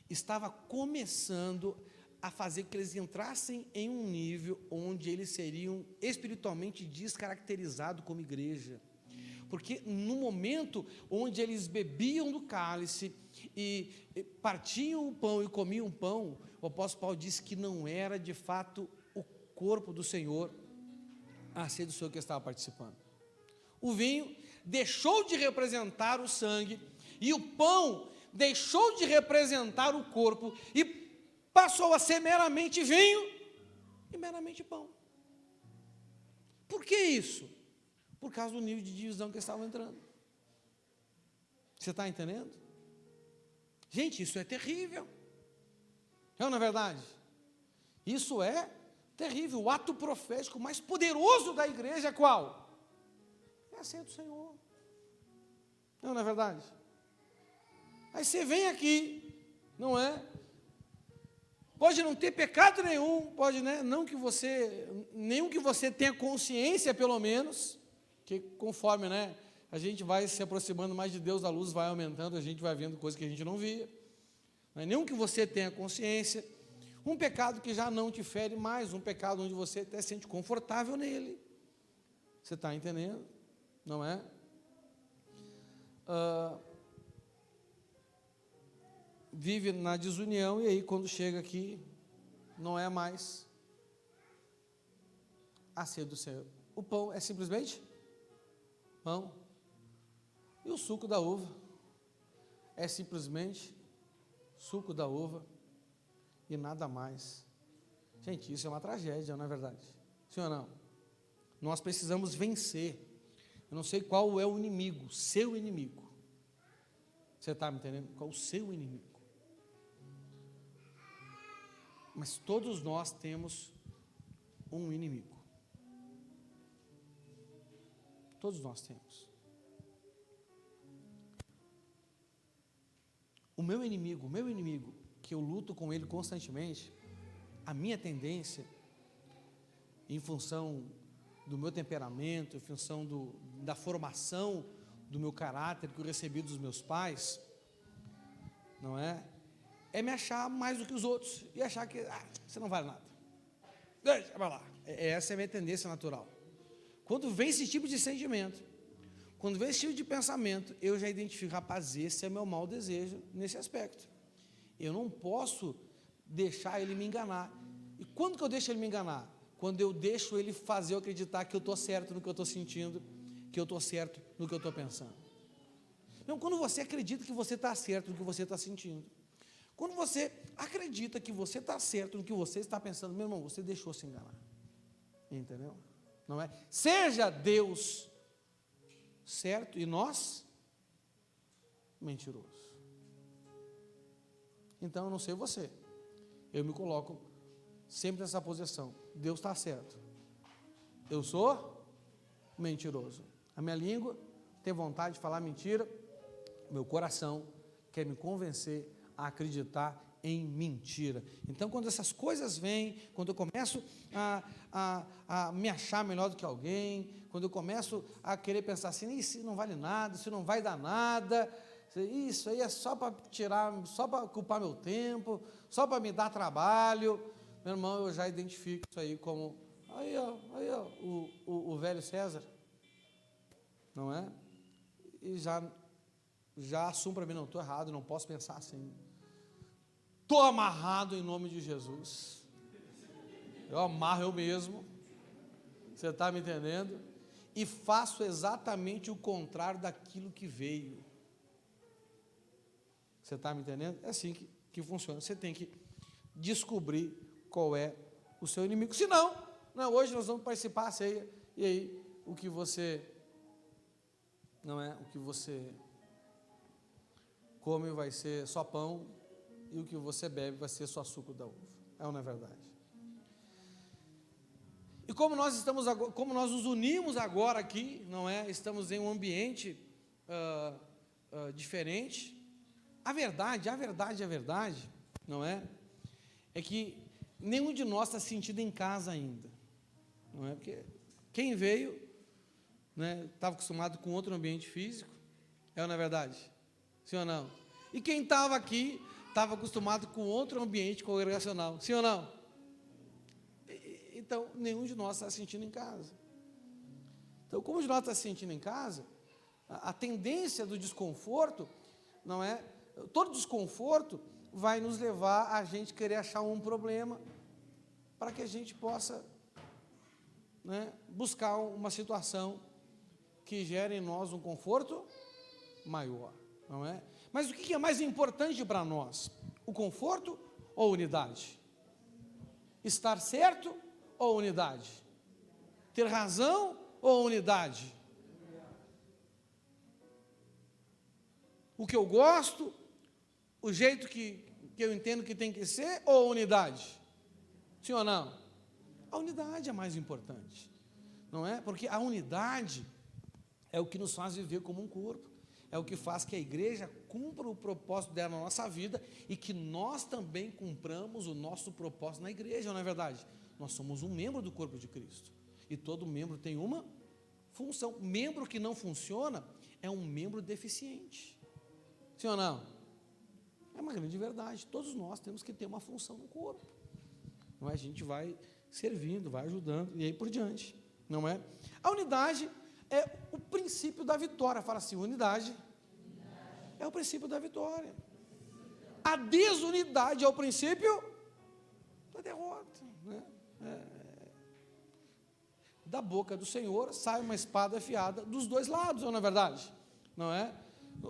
estava começando a fazer que eles entrassem em um nível onde eles seriam espiritualmente descaracterizados como igreja. Porque no momento onde eles bebiam do cálice e partiam o pão e comiam o pão, o apóstolo Paulo disse que não era de fato o corpo do Senhor, a ser do Senhor que estava participando. O vinho deixou de representar o sangue e o pão deixou de representar o corpo e passou a ser meramente vinho e meramente pão. Por que isso? Por causa do nível de divisão que estavam entrando. Você está entendendo? Gente, isso é terrível. Não é verdade? Isso é terrível. O ato profético mais poderoso da igreja é qual? É a ceia do Senhor. Não é verdade? Aí você vem aqui, não é? Pode não ter pecado nenhum, pode, né? Nenhum que você tenha consciência, pelo menos, que conforme, né, a gente vai se aproximando mais de Deus, a luz vai aumentando, a gente vai vendo coisas que a gente não via. Não é nenhum que você tenha consciência, um pecado que já não te fere mais, um pecado onde você até se sente confortável nele. Você está entendendo? Não é? Vive na desunião, e aí quando chega aqui, não é mais a ceia do Senhor. O pão é simplesmente pão, e o suco da uva é simplesmente suco da uva e nada mais. Gente, isso é uma tragédia, não é verdade? Sim ou não? Nós precisamos vencer. Eu não sei qual é o inimigo, seu inimigo. Você está me entendendo? Qual é o seu inimigo? Mas todos nós temos um inimigo. Todos nós temos. O meu inimigo, que eu luto com ele constantemente, a minha tendência, em função do meu temperamento, em função da formação do meu caráter que eu recebi dos meus pais, não é? É me achar mais do que os outros e achar que você não vale nada. Deixa pra lá. Essa é a minha tendência natural. Quando vem esse tipo de sentimento, quando vem esse tipo de pensamento, eu já identifico, rapaz, esse é meu mau desejo nesse aspecto. Eu não posso deixar ele me enganar. E quando que eu deixo ele me enganar? Quando eu deixo ele fazer eu acreditar que eu estou certo no que eu estou sentindo, que eu estou certo no que eu estou pensando. Então, quando você acredita que você está certo no que você está sentindo, quando você acredita que você está certo no que você está pensando, meu irmão, você deixou se enganar. Entendeu? Não é? Seja Deus certo e nós mentirosos. Então, eu não sei você, eu me coloco sempre nessa posição. Deus está certo, eu sou mentiroso. A minha língua tem vontade de falar mentira, meu coração quer me convencer a acreditar em mentira. Então, quando essas coisas vêm, quando eu começo a me achar melhor do que alguém, quando eu começo a querer pensar assim, isso não vale nada, isso não vai dar nada, isso aí é só para tirar, só para ocupar meu tempo, só para me dar trabalho, meu irmão, eu já identifico isso aí como, o velho César, não é? E já assumo para mim, não, estou errado, não posso pensar assim. Estou amarrado em nome de Jesus. Eu amarro eu mesmo. Você está me entendendo? E faço exatamente o contrário daquilo que veio. Você está me entendendo? É assim que funciona. Você tem que descobrir qual é o seu inimigo. Se não, hoje nós vamos participar da ceia. E aí, o que você come vai ser só pão, e o que você bebe vai ser só suco da uva. É ou não é verdade? E como nós nos unimos agora aqui, não é? Estamos em um ambiente diferente. A verdade, não é? É que nenhum de nós está sentindo em casa ainda, não é? Porque quem veio, né, estava acostumado com outro ambiente físico, É ou não é verdade? Sim ou não? E quem estava aqui estava acostumado com outro ambiente congregacional. Sim ou não? Então, nenhum de nós está se sentindo em casa. Então, como de nós está se sentindo em casa, a tendência do desconforto, não é? Todo desconforto vai nos levar a gente querer achar um problema para que a gente possa, né, buscar uma situação que gere em nós um conforto maior, não é? Mas o que é mais importante para nós? O conforto ou unidade? Estar certo ou unidade? Ter razão ou unidade? O que eu gosto, o jeito que eu entendo que tem que ser, ou unidade? Sim ou não? A unidade é mais importante, não é? Porque a unidade é o que nos faz viver como um corpo, é o que faz que a igreja cumpra o propósito dela na nossa vida e que nós também cumpramos o nosso propósito na igreja, não é verdade? Nós somos um membro do corpo de Cristo e todo membro tem uma função. Membro que não funciona é um membro deficiente. Sim ou não? É uma grande verdade. Todos nós temos que ter uma função no corpo. Não é? A gente vai servindo, vai ajudando e aí por diante. Não é? A unidade é o princípio da vitória. Fala assim, unidade é o princípio da vitória. A desunidade é o princípio da derrota. Né? Da boca do Senhor sai uma espada afiada dos dois lados, não é verdade? Não é?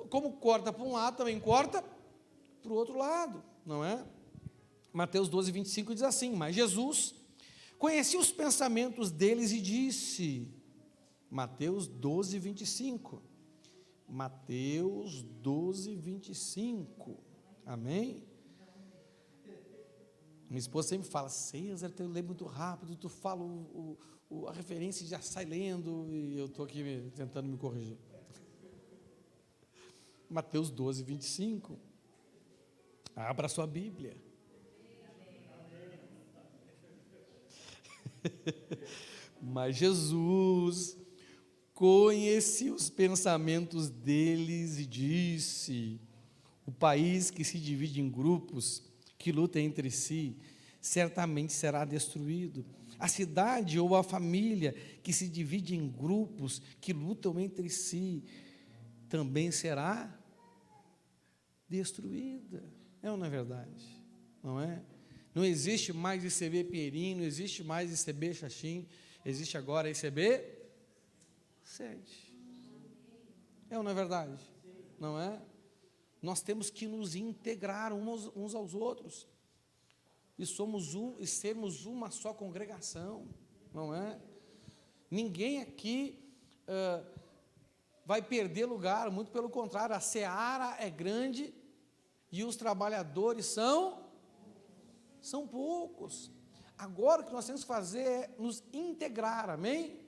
Como corta para um lado, também corta para o outro lado, não é? Mateus 12, 25 diz assim, mas Jesus conhecia os pensamentos deles e disse, Mateus 12, 25, Mateus 12, 25, amém? Minha esposa sempre fala, César, tu lê muito rápido, tu fala a referência e já sai lendo, e eu estou aqui tentando me corrigir. Mateus 12, 25, abra a sua Bíblia. Mas Jesus conhecia os pensamentos deles e disse, o país que se divide em grupos, que luta entre si, certamente será destruído. A cidade ou a família que se divide em grupos, que lutam entre si, também será destruída. É ou não é verdade? Não é? Não existe mais ICB Perim, não existe mais ICB Xaxim, existe agora ICB Sede. É ou não é verdade? Não é? Nós temos que nos integrar uns aos outros. E sermos uma só congregação, não é? Ninguém aqui vai perder lugar, muito pelo contrário, a seara é grande e os trabalhadores são poucos. Agora o que nós temos que fazer é nos integrar, amém?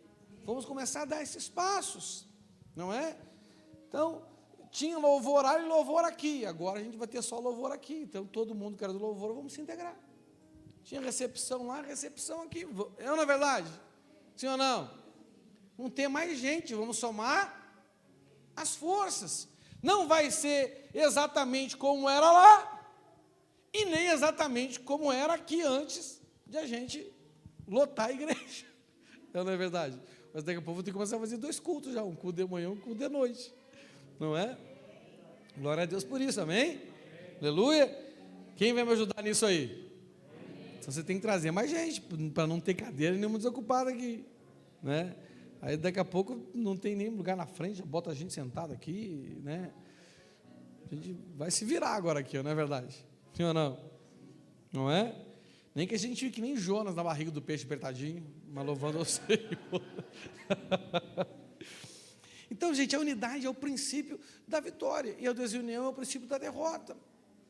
Vamos começar a dar esses passos, não é? Então, tinha louvor lá e louvor aqui, agora a gente vai ter só louvor aqui, então todo mundo que era do louvor, vamos se integrar. Tinha recepção lá, recepção aqui, é ou não é verdade? Sim ou não? Não tem mais gente, vamos somar as forças. Não vai ser exatamente como era lá, e nem exatamente como era aqui antes de a gente lotar a igreja. Não é verdade? Mas daqui a pouco vou ter que começar a fazer 2 cultos já, um culto de manhã, um culto de noite. Não é? Glória a Deus por isso, amém? Aleluia. Quem vai me ajudar nisso aí? Então você tem que trazer mais gente, para não ter cadeira nenhuma desocupada aqui, né? Aí daqui a pouco não tem nem lugar na frente, já bota a gente sentada aqui, né? A gente vai se virar agora aqui, não é verdade? Sim ou não? Não é? Nem que a gente fique nem Jonas na barriga do peixe apertadinho, mas louvando ao Senhor. Então, gente, a unidade é o princípio da vitória, e a desunião é o princípio da derrota,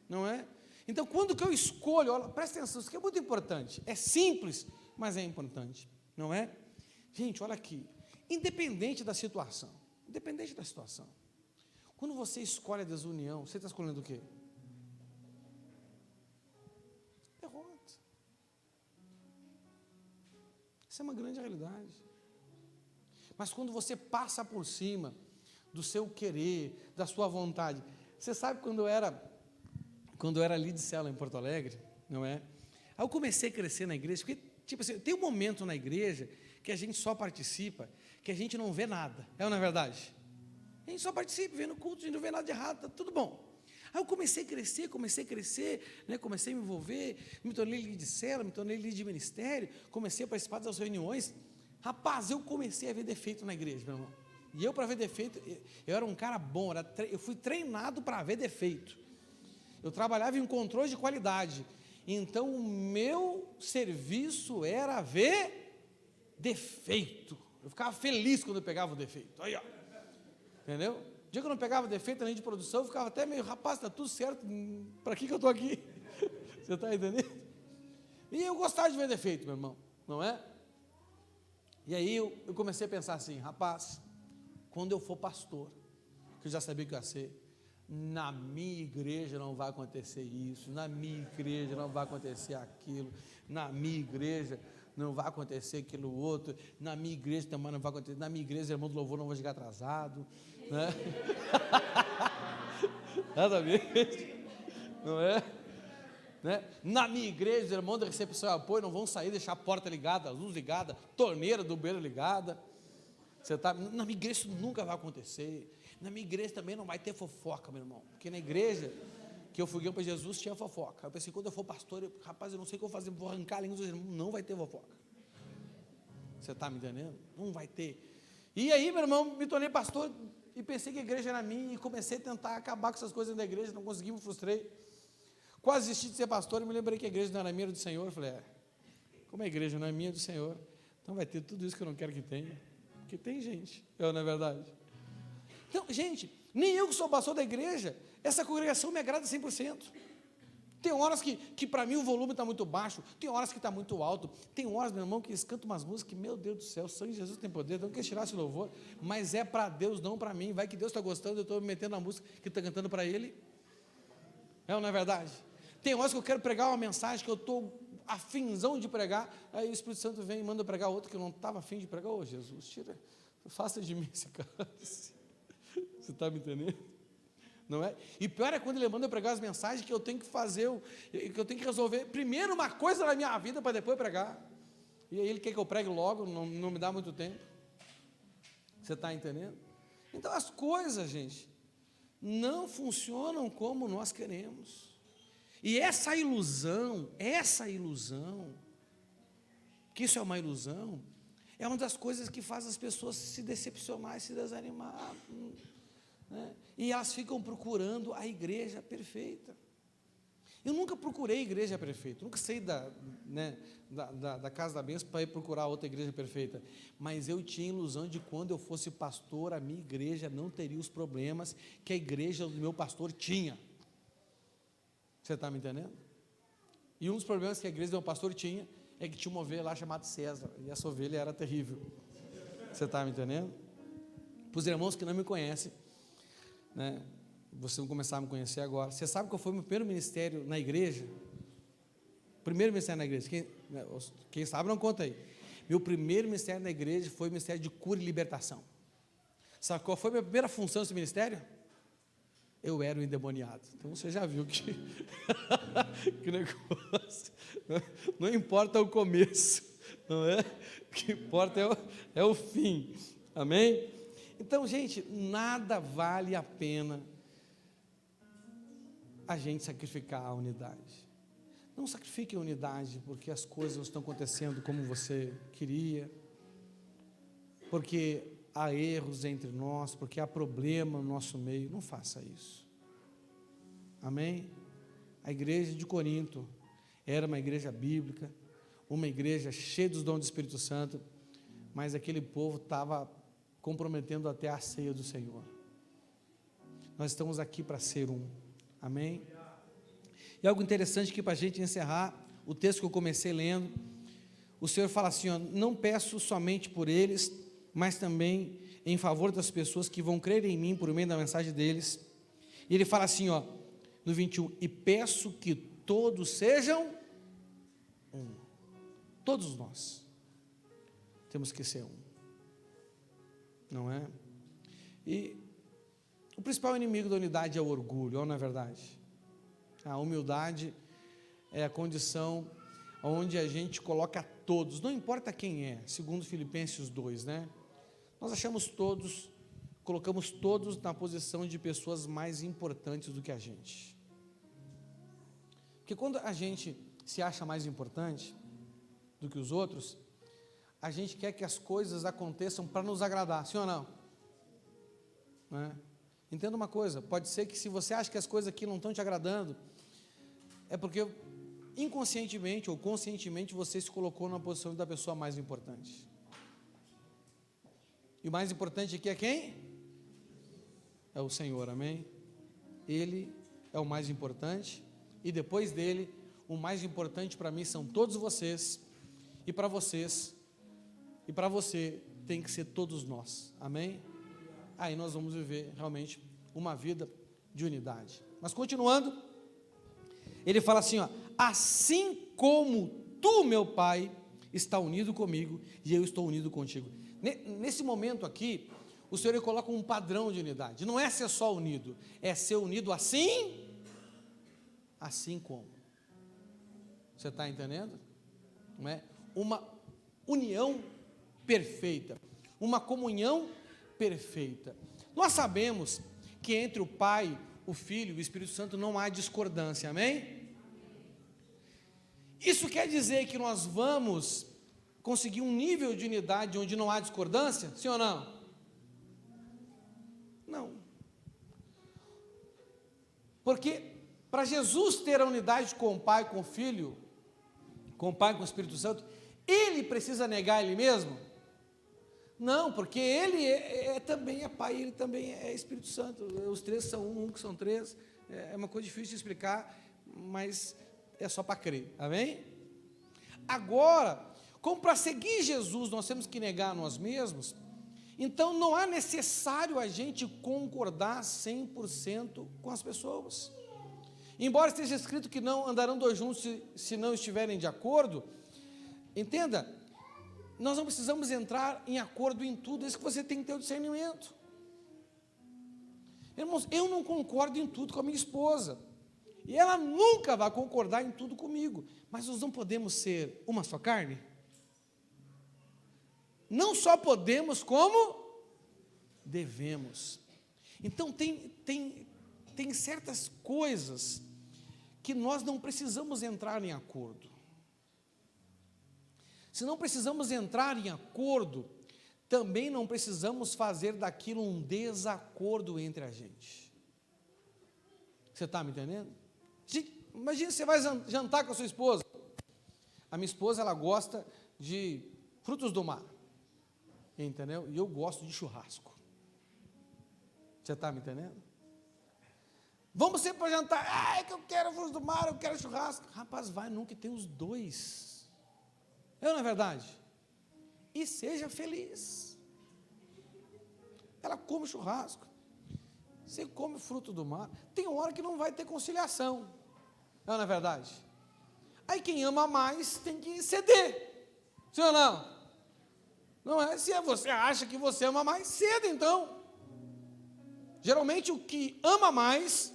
não é? Então, quando que eu escolho, olha, presta atenção, isso aqui é muito importante, é simples, mas é importante, não é? Gente, olha aqui, independente da situação, quando você escolhe a desunião, você está escolhendo o quê? Derrota. Isso é uma grande realidade. Mas quando você passa por cima do seu querer, da sua vontade. Você sabe quando eu era líder de célula em Porto Alegre, não é? Aí eu comecei a crescer na igreja, porque, tipo assim, tem um momento na igreja que a gente só participa, que a gente não vê nada, é ou não é verdade? A gente só participa, vendo culto, a gente não vê nada de errado, está tudo bom. Aí eu comecei a crescer, né? Comecei a me envolver, me tornei líder de célula, me tornei líder de ministério, comecei a participar das reuniões. Rapaz, eu comecei a ver defeito na igreja, meu irmão. E eu, para ver defeito, eu era um cara bom, eu fui treinado para ver defeito. Eu trabalhava em controle de qualidade. Então, o meu serviço era ver defeito. Eu ficava feliz quando eu pegava o defeito. Aí, ó. Entendeu? O dia que eu não pegava defeito na linha de produção, eu ficava até meio, rapaz, está tudo certo, para que eu estou aqui? Você está entendendo? E eu gostava de ver defeito, meu irmão, não é? E aí eu comecei a pensar assim, rapaz, quando eu for pastor, que eu já sabia que eu ia ser, na minha igreja não vai acontecer isso, na minha igreja não vai acontecer aquilo, na minha igreja não vai acontecer aquilo outro, na minha igreja também não vai acontecer, na minha igreja, irmão do louvor, não vou chegar atrasado, né? Nada a ver, não é? Né? Na minha igreja, irmão da recepção e apoio não vão sair, deixar a porta ligada, a luz ligada, torneira do banheiro ligada. Você tá, na minha igreja isso nunca vai acontecer. Na minha igreja também não vai ter fofoca, meu irmão, porque na igreja que eu fui para Jesus tinha fofoca. Eu pensei, quando eu for pastor, rapaz, eu não sei o que eu vou fazer, vou arrancar a língua dos irmãos, não vai ter fofoca. Você está me entendendo? Não vai ter. E aí, meu irmão, me tornei pastor e pensei que a igreja era minha e comecei a tentar acabar com essas coisas da igreja, não consegui, me frustrei. Quase desisti de ser pastor e me lembrei que a igreja não era minha, era do Senhor. Eu falei, como a igreja não é minha, é do Senhor, então vai ter tudo isso que eu não quero que tenha, porque tem gente, não é verdade? Então, gente, nem eu que sou pastor da igreja, essa congregação me agrada 100%. Tem horas que para mim o volume está muito baixo, tem horas que está muito alto, tem horas, meu irmão, que eles cantam umas músicas que, meu Deus do céu, o sangue de Jesus tem poder, não quer tirar esse louvor, mas é para Deus, não para mim. Vai que Deus está gostando, eu estou me metendo na música que está cantando para Ele, não é verdade? Tem horas que eu quero pregar uma mensagem que eu estou afinzão de pregar, aí o Espírito Santo vem e manda pregar outra que eu não estava afim de pregar. Ô Jesus, tira, faça de mim esse cálice. Você está me entendendo? Não é? E pior é quando ele manda eu pregar as mensagens que eu tenho que fazer, que eu tenho que resolver primeiro uma coisa na minha vida para depois pregar. E aí ele quer que eu pregue logo, não me dá muito tempo. Você está entendendo? Então as coisas, gente, não funcionam como nós queremos. E essa ilusão, que isso é uma ilusão, é uma das coisas que faz as pessoas se decepcionar e se desanimar, né? E elas ficam procurando a igreja perfeita. Eu nunca procurei igreja perfeita, nunca saí da casa da bênção para ir procurar outra igreja perfeita, mas eu tinha ilusão de quando eu fosse pastor, a minha igreja não teria os problemas que a igreja do meu pastor tinha. Você está me entendendo? E um dos problemas que a igreja do meu pastor tinha é que tinha uma ovelha lá chamada César, e essa ovelha era terrível. Você está me entendendo? Para os irmãos que não me conhecem, né, vocês vão começar a me conhecer agora. Você sabe qual foi o meu primeiro ministério na igreja? Primeiro ministério na igreja, quem sabe não conta aí. Meu primeiro ministério na igreja foi o ministério de cura e libertação. Sabe qual foi a minha primeira função nesse ministério? Eu era um endemoniado. Então você já viu que que negócio, não importa o começo, não é? O que importa é o fim, amém? Então, gente, nada vale a pena a gente sacrificar a unidade. Não sacrifique a unidade porque as coisas não estão acontecendo como você queria, porque há erros entre nós, porque há problema no nosso meio. Não faça isso, amém? A igreja de Corinto era uma igreja bíblica, uma igreja cheia dos dons do Espírito Santo, mas aquele povo estava comprometendo até a ceia do Senhor. Nós estamos aqui para ser um, amém? E algo interessante aqui para a gente encerrar, o texto que eu comecei lendo, o Senhor fala assim, ó, não peço somente por eles, mas também em favor das pessoas que vão crer em mim por meio da mensagem deles. E ele fala assim, ó, no 21, e peço que todos sejam um. Todos nós temos que ser um, não é? E O principal inimigo da unidade é o orgulho, não é verdade? A humildade é a condição onde a gente coloca todos, não importa quem é, segundo Filipenses 2, né? Nós colocamos todos na posição de pessoas mais importantes do que a gente. Porque quando a gente se acha mais importante do que os outros, a gente quer que as coisas aconteçam para nos agradar, sim ou não? Né? Entenda uma coisa, pode ser que se você acha que as coisas aqui não estão te agradando, é porque inconscientemente ou conscientemente você se colocou na posição da pessoa mais importante. E o mais importante aqui é quem? É o Senhor, amém? Ele é o mais importante, e depois dele, o mais importante para mim são todos vocês, e para vocês, e para você tem que ser todos nós, amém? Aí nós vamos viver realmente uma vida de unidade. Mas continuando, ele fala assim, ó, assim como tu, meu Pai, está unido comigo, e eu estou unido contigo. Nesse momento aqui, o Senhor ele coloca um padrão de unidade, não é ser só unido, é ser unido assim como. Você está entendendo? Não é? Uma união perfeita, uma comunhão perfeita. Nós sabemos que entre o Pai, o Filho e o Espírito Santo não há discordância, amém? Isso quer dizer que nós vamos conseguir um nível de unidade onde não há discordância, sim ou não? Não. Porque para Jesus ter a unidade com o Pai, com o Filho, com o Pai e com o Espírito Santo, ele precisa negar ele mesmo? Não, porque ele também é Pai, ele também é Espírito Santo, os três são um que são três, é uma coisa difícil de explicar, mas é só para crer, amém? Agora, como para seguir Jesus nós temos que negar nós mesmos, então não é necessário a gente concordar 100% com as pessoas. Embora esteja escrito que não andarão dois juntos se não estiverem de acordo, entenda, nós não precisamos entrar em acordo em tudo, é isso que você tem que ter o discernimento. Irmãos, eu não concordo em tudo com a minha esposa, e ela nunca vai concordar em tudo comigo, mas nós não podemos ser uma só carne? Não só podemos, como devemos. Então tem certas coisas que nós não precisamos entrar em acordo. Se não precisamos entrar em acordo, também não precisamos fazer daquilo um desacordo entre a gente. Você está me entendendo? Imagina, você vai jantar com a sua esposa. A minha esposa, ela gosta de frutos do mar, entendeu? E eu gosto de churrasco. Você está me entendendo? Vamos sempre para jantar. Que eu quero frutos do mar, eu quero churrasco. Rapaz, vai nunca tem os dois. Não é verdade? E seja feliz. Ela come churrasco, você come fruto do mar. Tem hora que não vai ter conciliação, não é verdade? Aí quem ama mais tem que ceder, sim ou não? Não é? Se você acha que você ama mais, ceda então. Geralmente o que ama mais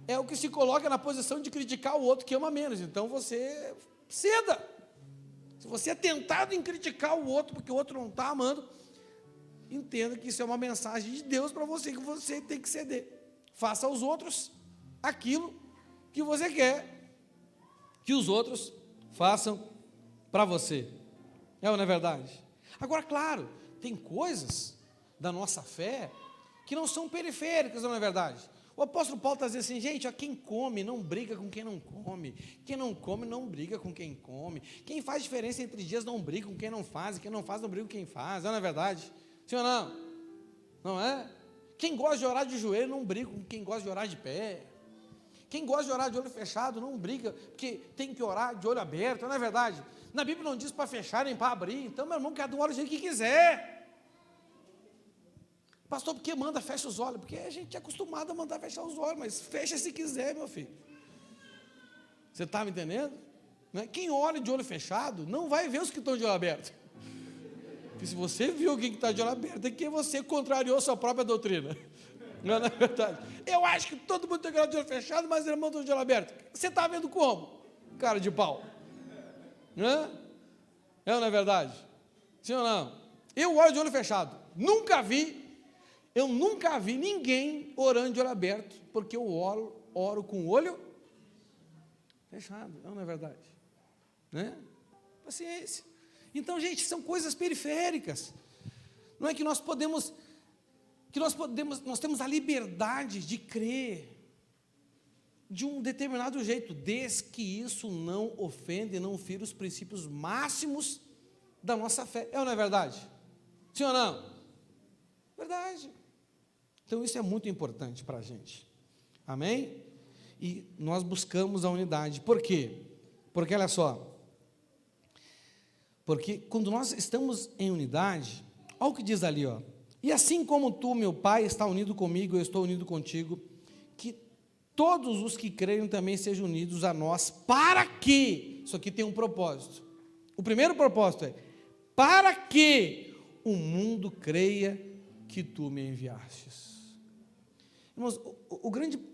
é o que se coloca na posição de criticar o outro que ama menos, então você ceda. Se você é tentado em criticar o outro porque o outro não está amando, entenda que isso é uma mensagem de Deus para você, que você tem que ceder. Faça aos outros aquilo que você quer que os outros façam para você. É ou não é verdade? Agora, claro, tem coisas da nossa fé que não são periféricas, não é verdade? O apóstolo Paulo está dizendo assim, gente, quem come não briga com quem não come, quem não come não briga com quem come, quem faz diferença entre dias não briga com quem não faz, e quem não faz não briga com quem faz, não é verdade? Sim ou não? Não é? Quem gosta de orar de joelho não briga com quem gosta de orar de pé, quem gosta de orar de olho fechado não briga, porque tem que orar de olho aberto, não é verdade? Na Bíblia não diz para fechar nem para abrir, então meu irmão, cada um ora do jeito que quiser. Pastor, por que manda, fecha os olhos? Porque a gente é acostumado a mandar fechar os olhos, mas fecha se quiser, meu filho. Você está me entendendo? Né? Quem olha de olho fechado, não vai ver os que estão de olho aberto. Porque se você viu quem está de olho aberto, é que você contrariou sua própria doutrina. Não é verdade? Eu acho que todo mundo tem que orar de olho fechado, mas irmão tem de olho aberto. Você está vendo como? Cara de pau. É ou não é verdade? Sim ou não? Eu oro de olho fechado. Eu nunca vi ninguém orando de olho aberto, porque eu oro com o olho fechado. É ou não é verdade? Né? Paciência. Então, gente, são coisas periféricas. Não é que nós temos a liberdade de crer de um determinado jeito, desde que isso não ofenda e não fira os princípios máximos da nossa fé. É ou não é verdade? Sim ou não? Verdade. Então isso é muito importante para a gente. Amém? E nós buscamos a unidade. Por quê? Porque olha só, porque quando nós estamos em unidade, olha o que diz ali, ó. E assim como tu, meu Pai, está unido comigo, eu estou unido contigo, que todos os que creem também sejam unidos a nós, para que, isso aqui tem um propósito. O primeiro propósito é, para que o mundo creia que tu me enviastes. Irmãos,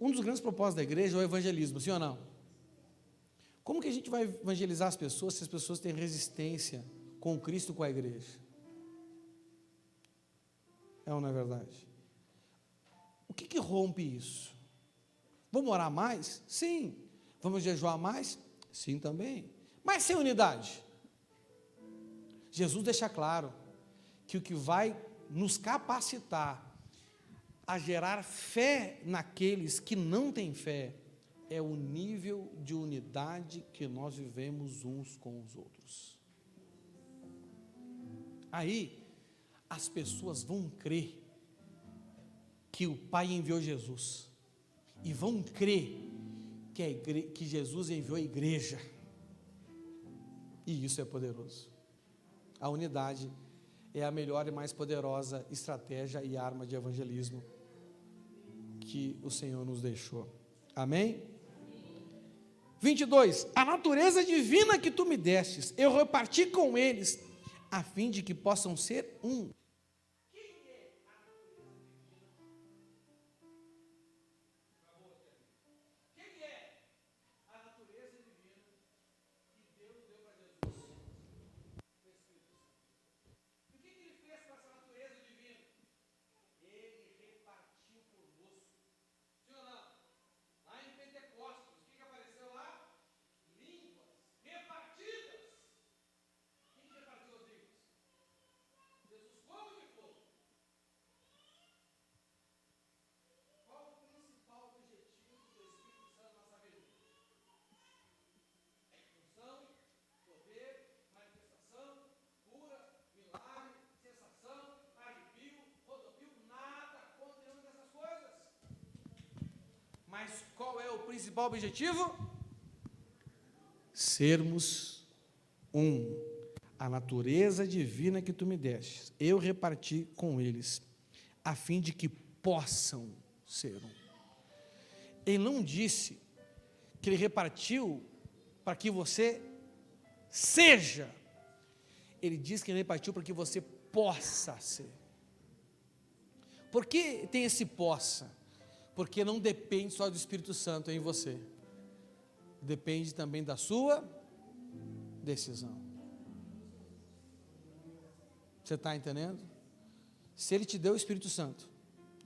um dos grandes propósitos da igreja é o evangelismo, sim ou não? Como que a gente vai evangelizar as pessoas se as pessoas têm resistência com Cristo, com a igreja? É ou não é verdade? O que rompe isso? Vamos orar mais? Sim. Vamos jejuar mais? Sim, também. Mas sem unidade. Jesus deixa claro que o que vai nos capacitar a gerar fé naqueles que não têm fé é o nível de unidade que nós vivemos uns com os outros. Aí, as pessoas vão crer que o Pai enviou Jesus, e vão crer que Jesus enviou a igreja, e isso é poderoso. A unidade é a melhor e mais poderosa estratégia e arma de evangelismo que o Senhor nos deixou. Amém? 22. A natureza divina que tu me destes, eu reparti com eles, a fim de que possam ser um. Mas qual é o principal objetivo? Sermos um. A natureza divina que tu me destes, eu reparti com eles, a fim de que possam ser um. Ele não disse que ele repartiu para que você seja. Ele disse que ele repartiu para que você possa ser. Por que tem esse possa? Porque não depende só do Espírito Santo em você, depende também da sua decisão. Você está entendendo? Se Ele te deu o Espírito Santo,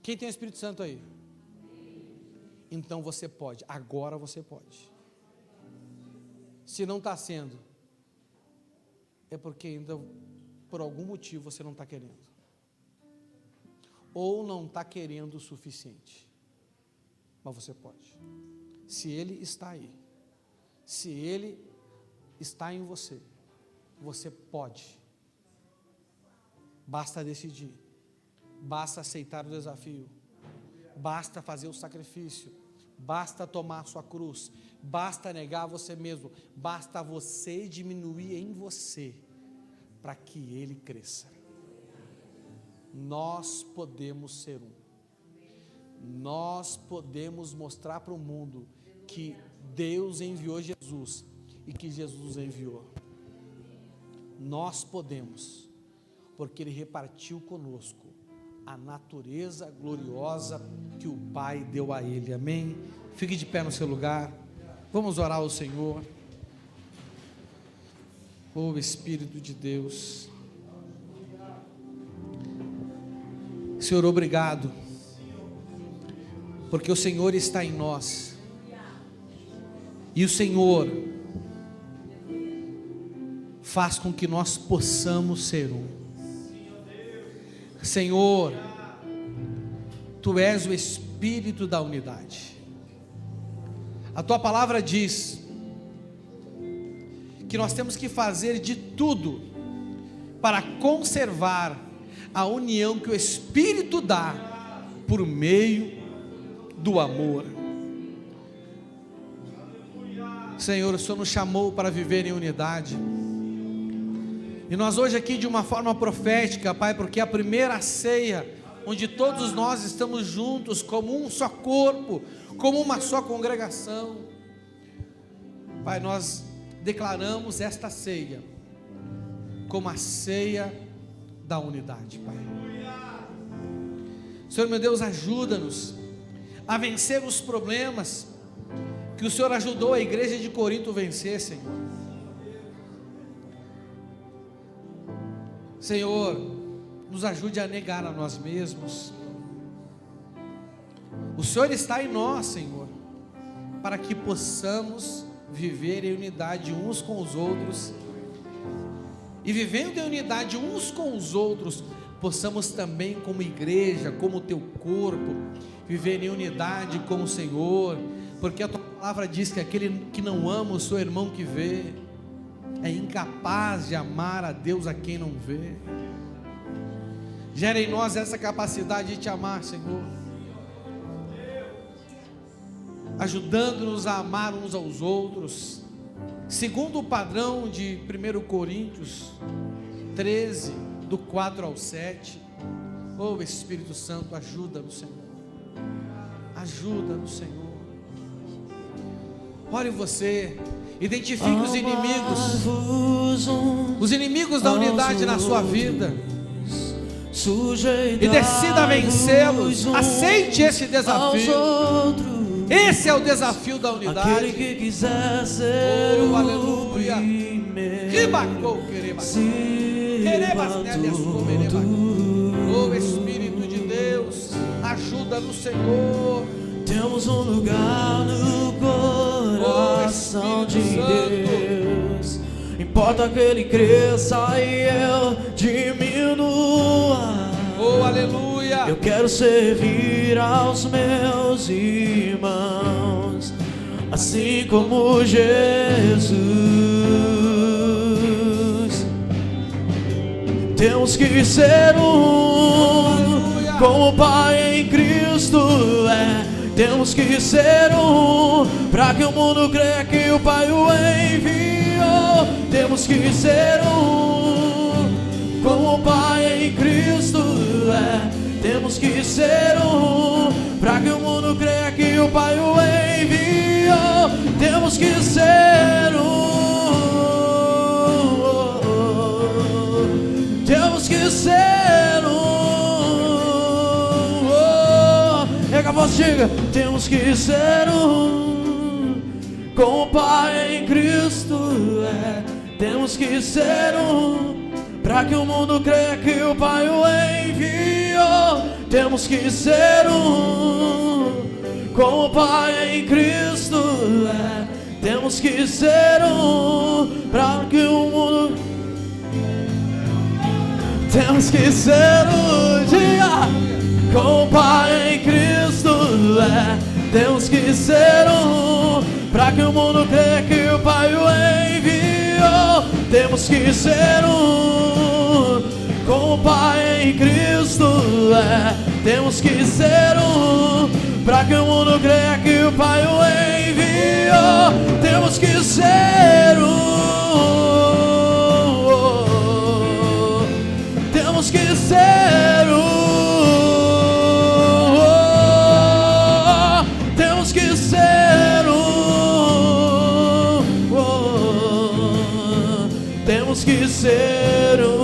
quem tem o Espírito Santo aí? Então você pode, agora você pode. Se não está sendo, é porque ainda por algum motivo você não está querendo, ou não está querendo o suficiente. Mas você pode. Se Ele está aí, se Ele está em você, você pode. Basta decidir, basta aceitar o desafio, basta fazer o sacrifício, basta tomar a sua cruz, basta negar você mesmo, basta você diminuir em você, para que Ele cresça. Nós podemos ser um. Nós podemos mostrar para o mundo que Deus enviou Jesus e que Jesus enviou. Nós podemos, porque Ele repartiu conosco a natureza gloriosa que o Pai deu a ele. Amém? Fique de pé no seu lugar. Vamos orar ao Senhor. Oh Espírito de Deus, Senhor, obrigado, porque o Senhor está em nós, e o Senhor faz com que nós possamos ser um. Senhor, Tu és o Espírito da unidade. A Tua palavra diz que nós temos que fazer de tudo para conservar a união que o Espírito dá por meio do amor. Senhor, o Senhor nos chamou para viver em unidade, e nós hoje aqui de uma forma profética, Pai, porque é a primeira ceia, onde todos nós estamos juntos como um só corpo, como uma só congregação. Pai, nós declaramos esta ceia como a ceia da unidade, Pai. Senhor meu Deus, ajuda-nos a vencer os problemas que o Senhor ajudou a igreja de Corinto a vencer, Senhor. Senhor, nos ajude a negar a nós mesmos. O Senhor está em nós, Senhor, para que possamos viver em unidade uns com os outros, e vivendo em unidade uns com os outros, possamos também como igreja, como teu corpo, viver em unidade com o Senhor, porque a tua palavra diz que aquele que não ama o seu irmão que vê, é incapaz de amar a Deus a quem não vê. Gera em nós essa capacidade de te amar, Senhor, ajudando-nos a amar uns aos outros, segundo o padrão de 1 Coríntios 13, do 4 ao 7. Oh Espírito Santo, ajuda-nos, Senhor, ajuda-nos, Senhor. Ore você, identifique os inimigos da unidade na sua vida, e decida vencê-los. Aceite esse desafio. Esse é o desafio da unidade. Aquele que quiser ser oh, aleluia. Oh Espírito de Deus, ajuda no Senhor. Temos um lugar no coração de Deus. Importa que Ele cresça e eu diminua. Oh aleluia. Eu quero servir aos meus irmãos, assim como Jesus. Temos que ser um, como o Pai em Cristo é. Temos que ser um, para que o mundo creia que o Pai o enviou. Temos que ser um, como o Pai em Cristo é. Temos que ser um, para que o mundo creia que o Pai o enviou. Temos que ser um, temos que ser um. Rega a voz, diga. Temos que ser um, com o Pai em Cristo é. Temos que ser um, para que o mundo creia que o Pai o enviou. Temos que ser um, com o Pai em Cristo é. Temos que ser um, para que o mundo... Temos que ser um dia com o Pai em Cristo é. Temos que ser um, para que o mundo creia que o Pai o enviou. Temos que ser um, com o Pai em Cristo é. Temos que ser um, para que o mundo creia que o Pai o enviou. Temos que ser um, temos que ser um, temos que ser um, temos que ser um.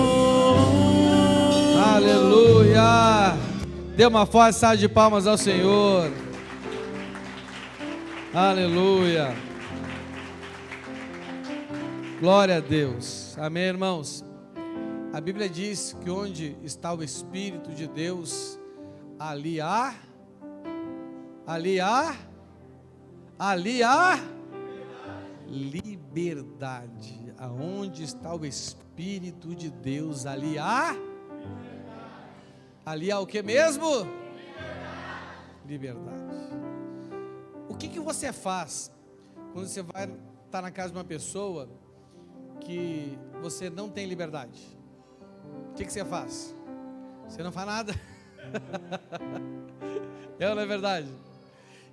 Aleluia. Dê uma forte salva de palmas ao Senhor. Aleluia. Glória a Deus. Amém, irmãos. A Bíblia diz que onde está o Espírito de Deus, ali há liberdade. Aonde está o Espírito de Deus, ali há o que mesmo? Liberdade. O que você faz quando você vai estar na casa de uma pessoa que você não tem liberdade? O que você faz? Você não faz nada. É ou não é verdade?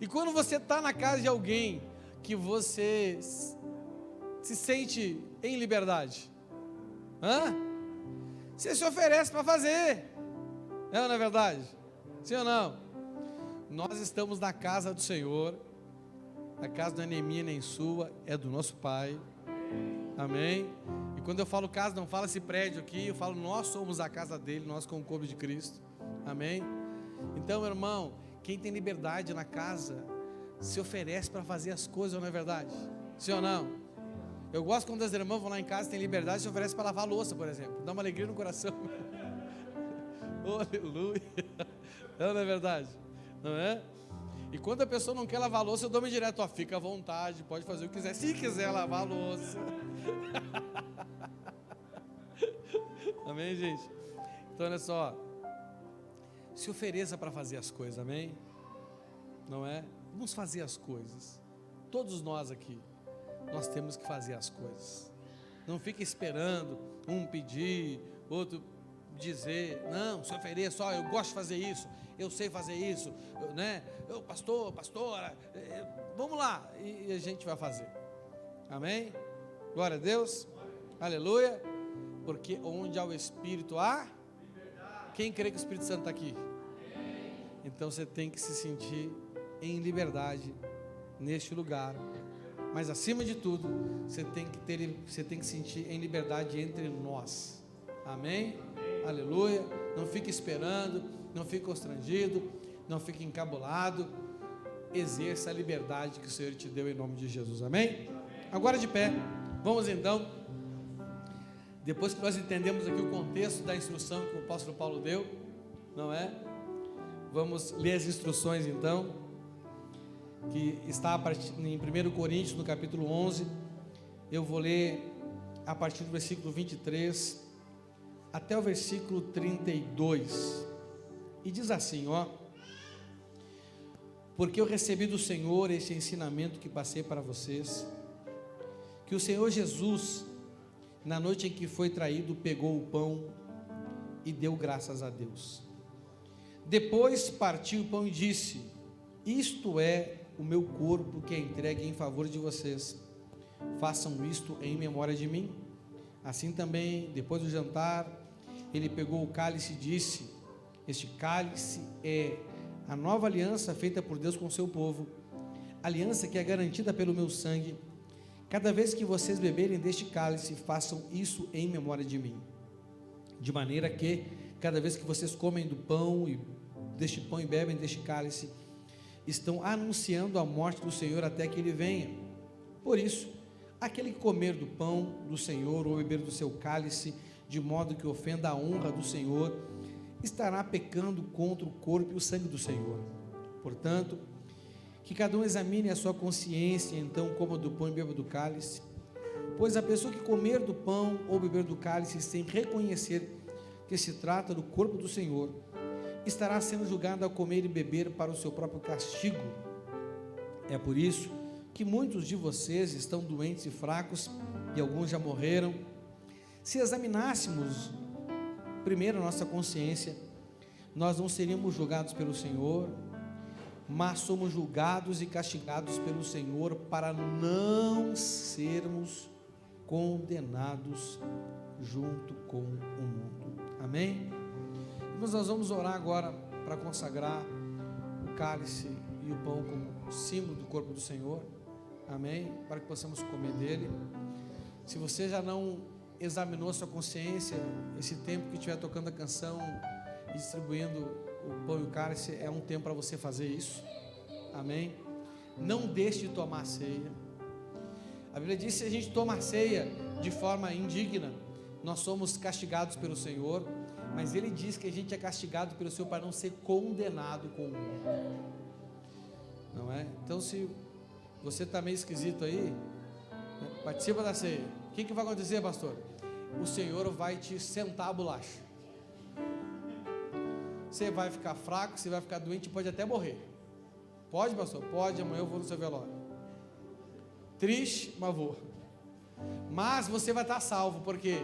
E quando você está na casa de alguém que você se sente em liberdade, você se oferece para fazer. É ou não é verdade? Sim ou não? Nós estamos na casa do Senhor. A casa não é nem minha nem sua, é do nosso Pai. Amém? E quando eu falo casa, não falo esse prédio aqui, eu falo nós somos a casa dele, nós como corpo de Cristo. Amém? Então, meu irmão, quem tem liberdade na casa se oferece para fazer as coisas, não é verdade? Sim ou não? Eu gosto quando as irmãs vão lá em casa, tem liberdade, se oferece para lavar a louça, por exemplo. Dá uma alegria no coração. Oh, aleluia. Não é verdade? Não é? E quando a pessoa não quer lavar a louça, eu dou me direto, fica à vontade, pode fazer o que quiser, se quiser lavar a louça. Amém, gente? Então olha só, se ofereça para fazer as coisas, amém? Não é? Vamos fazer as coisas. Todos nós aqui, nós temos que fazer as coisas. Não fique esperando um pedir, outro dizer, não, se ofereça, eu gosto de fazer isso, eu sei fazer isso, né? Eu, pastora, vamos lá, e a gente vai fazer. Amém? Glória a Deus, aleluia, porque onde há o Espírito há, quem crê que o Espírito Santo está aqui? Então você tem que se sentir em liberdade neste lugar, mas acima de tudo, você tem que sentir em liberdade entre nós. Amém? Aleluia. Não fique esperando, não fique constrangido, não fique encabulado. Exerça a liberdade que o Senhor te deu em nome de Jesus. Amém? Agora de pé, vamos então, depois que nós entendemos aqui o contexto da instrução que o apóstolo Paulo deu, não é? Vamos ler as instruções então, que está em 1 Coríntios, no capítulo 11. Eu vou ler a partir do versículo 23 até o versículo 32, e diz assim, porque eu recebi do Senhor este ensinamento que passei para vocês, que o Senhor Jesus, na noite em que foi traído, pegou o pão e deu graças a Deus. Depois partiu o pão e disse, isto é o meu corpo que é entregue em favor de vocês, façam isto em memória de mim. Assim também, depois do jantar, ele pegou o cálice e disse, este cálice é a nova aliança feita por Deus com o seu povo, aliança que é garantida pelo meu sangue. Cada vez que vocês beberem deste cálice, façam isso em memória de mim. De maneira que, cada vez que vocês comem deste pão e bebem deste cálice, estão anunciando a morte do Senhor até que Ele venha. Por isso, aquele que comer do pão do Senhor ou beber do seu cálice, de modo que ofenda a honra do Senhor, estará pecando contra o corpo e o sangue do Senhor. Portanto, que cada um examine a sua consciência, então coma do pão e beba do cálice, pois a pessoa que comer do pão ou beber do cálice sem reconhecer que se trata do corpo do Senhor, estará sendo julgado a comer e beber para o seu próprio castigo. É por isso que muitos de vocês estão doentes e fracos, e alguns já morreram. Se examinássemos primeiro a nossa consciência, nós não seríamos julgados pelo Senhor, mas somos julgados e castigados pelo Senhor para não sermos condenados junto com o mundo. Amém? Nós vamos orar agora para consagrar o cálice e o pão como símbolo do corpo do Senhor. Amém? Para que possamos comer dele. Se você já não examinou sua consciência, esse tempo que estiver tocando a canção, e distribuindo o pão e o cálice, é um tempo para você fazer isso. Amém? Não deixe de tomar a ceia. A Bíblia diz que se a gente toma a ceia de forma indigna, nós somos castigados pelo Senhor, mas Ele diz que a gente é castigado pelo Senhor para não ser condenado com o mundo. Não é? Então, se você está meio esquisito aí, participa da ceia. O que vai acontecer, pastor? O Senhor vai te sentar a bolacha. Você vai ficar fraco, você vai ficar doente, pode até morrer. Pode, pastor? Pode, amanhã eu vou no seu velório. Triste, mas vou. Mas você vai estar salvo, por quê?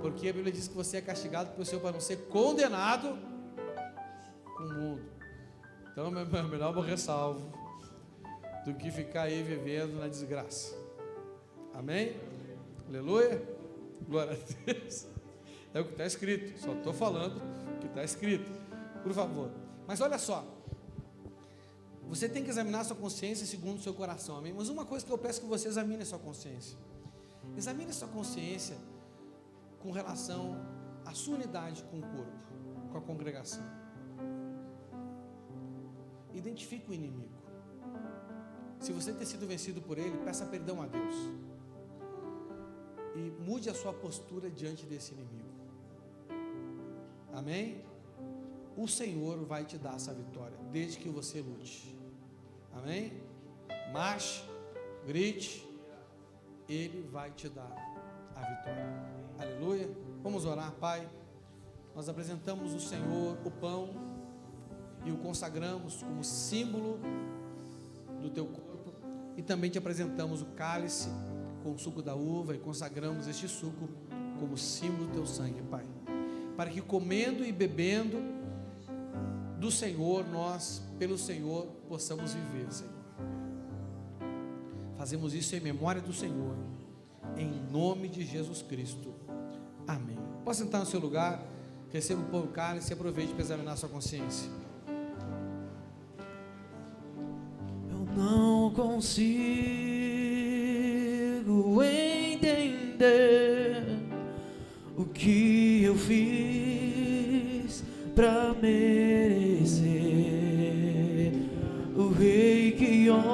Porque a Bíblia diz que você é castigado pelo Senhor para não ser condenado com o mundo. Então é melhor morrer salvo do que ficar aí vivendo na desgraça. Amém? Aleluia? Glória a Deus. É o que está escrito, só estou falando o que está escrito, por favor. Mas olha só, você tem que examinar sua consciência segundo o seu coração, amém? Mas uma coisa que eu peço que você examine a sua consciência. Examine a sua consciência com relação à sua unidade com o corpo, com a congregação. Identifique o inimigo. Se você ter sido vencido por ele, peça perdão a Deus. E mude a sua postura diante desse inimigo. Amém? O Senhor vai te dar essa vitória, desde que você lute. Amém? Marche, grite, Ele vai te dar a vitória. Aleluia. Vamos orar, Pai. Nós apresentamos o Senhor, o pão, e o consagramos como símbolo do Teu corpo. E também te apresentamos o cálice com o suco da uva, e consagramos este suco como símbolo do Teu sangue, Pai. Para que comendo e bebendo do Senhor, nós, pelo Senhor, possamos viver, Senhor. Fazemos isso em memória do Senhor, em nome de Jesus Cristo. Amém. Pode sentar no seu lugar, receba o pão e o cálice e aproveite para examinar a sua consciência. Eu não consigo entender o que eu fiz para merecer o rei que homem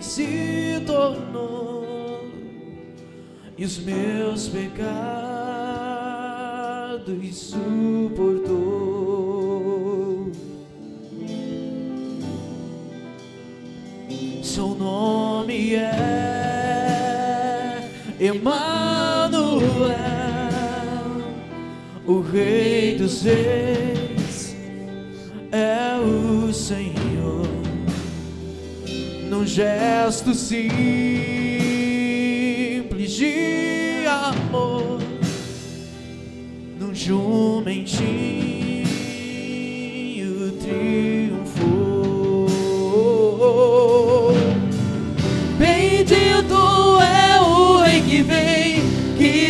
se tornou e os meus pecados suportou. Seu nome é Emanuel, o Rei dos Reis é o Senhor. Num gesto simples de amor, num jumentinho triunfou. Bendito é o Rei que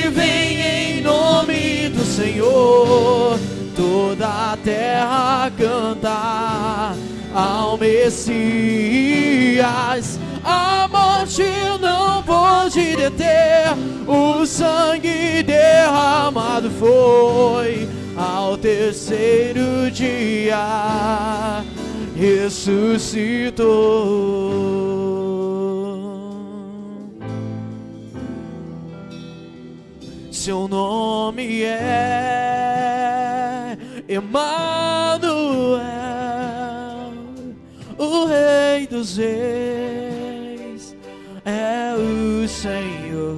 vem em nome do Senhor. Toda a terra canta ao Messias. A morte não pôde deter, o sangue derramado foi. Ao terceiro dia ressuscitou. Seu nome é Emanuel, o Rei dos Reis é o Senhor.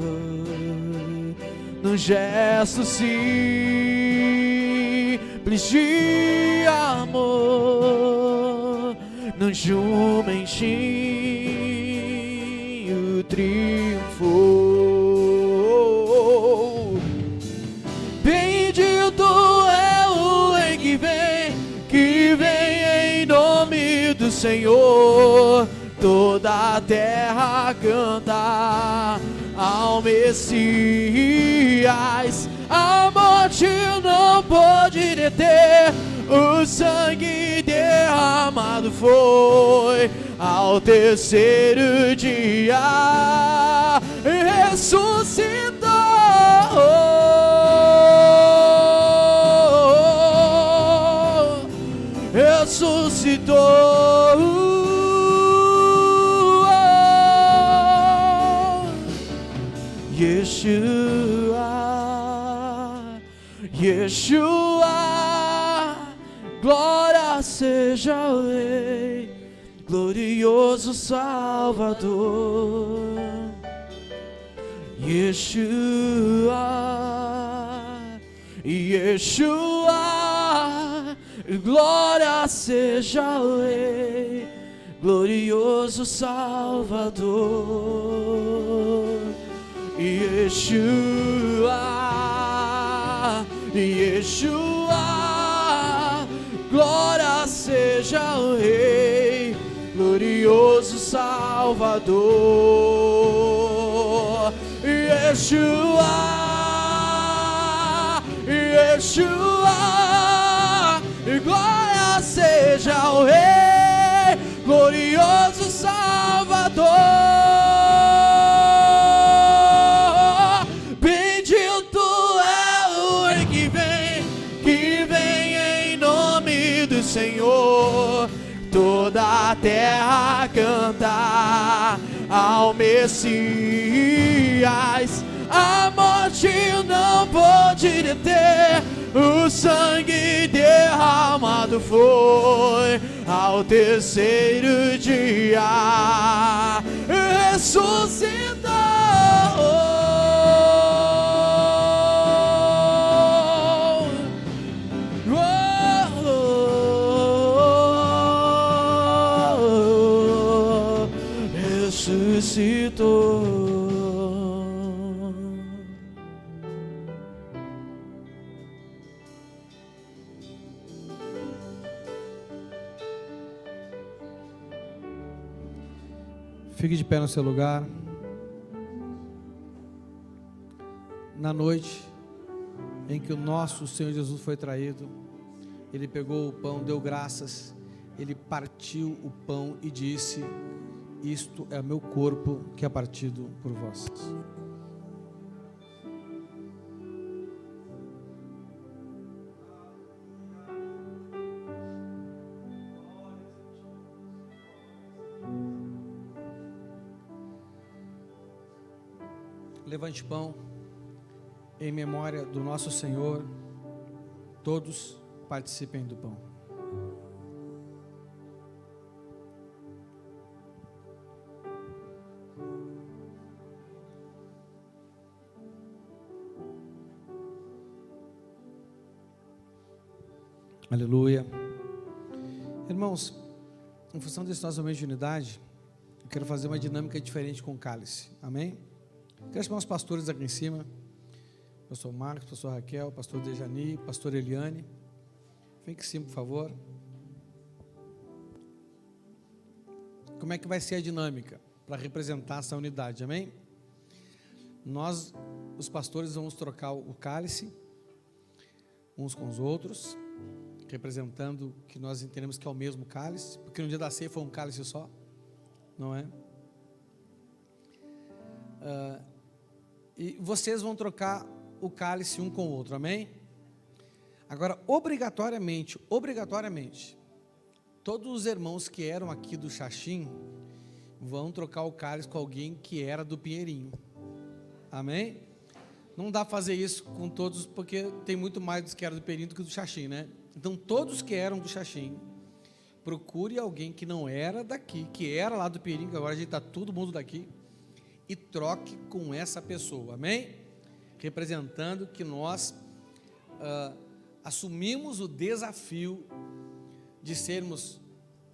Num gesto simples de amor, num jumentinho triunfou. Bendito é o Rei que vem em nome do Senhor. Toda a terra canta ao Messias. A morte não pôde deter, o sangue derramado foi. Ao terceiro dia ressuscitou. glória seja ao Rei, glorioso Salvador. Yeshua, Yeshua, glória seja ao Rei, glorioso Salvador. Yeshua, Yeshua, glória seja ao Rei, glorioso Salvador. Yeshua, Yeshua, glória seja ao Rei, glorioso Salvador. Bendito é o Rei que vem em nome do Senhor. Toda a terra canta ao Messias. A morte não pôde deter, o sangue derramado foi ao terceiro dia. Ressuscitou. Ressuscitou. Fique de pé no seu lugar. Na noite em que o nosso Senhor Jesus foi traído, Ele pegou o pão, deu graças, Ele partiu o pão e disse: isto é o meu corpo que é partido por vós. Levante pão em memória do nosso Senhor. Todos participem do pão. Aleluia. Irmãos, em função desse nosso momento de unidade, eu quero fazer uma dinâmica diferente com o cálice. Amém? Quero chamar os pastores aqui em cima. Pastor Marcos, pastor Raquel, pastor Dejani, pastor Eliane. Vem aqui em cima, por favor. Como é que vai ser a dinâmica para representar essa unidade? Amém? Nós, os pastores, vamos trocar o cálice uns com os outros, representando que nós entendemos que é o mesmo cálice, porque no dia da ceia foi um cálice só, não é? E vocês vão trocar o cálice um com o outro, amém? Agora, obrigatoriamente, todos os irmãos que eram aqui do Xaxim vão trocar o cálice com alguém que era do Pinheirinho, amém? Não dá para fazer isso com todos, porque tem muito mais dos que eram do Pinheirinho do que do Xaxim, né? Então, todos que eram do Xaxim, procure alguém que não era daqui, que era lá do Pinheirinho, que agora a gente está todo mundo daqui, e troque com essa pessoa, amém? Representando que nós assumimos o desafio de sermos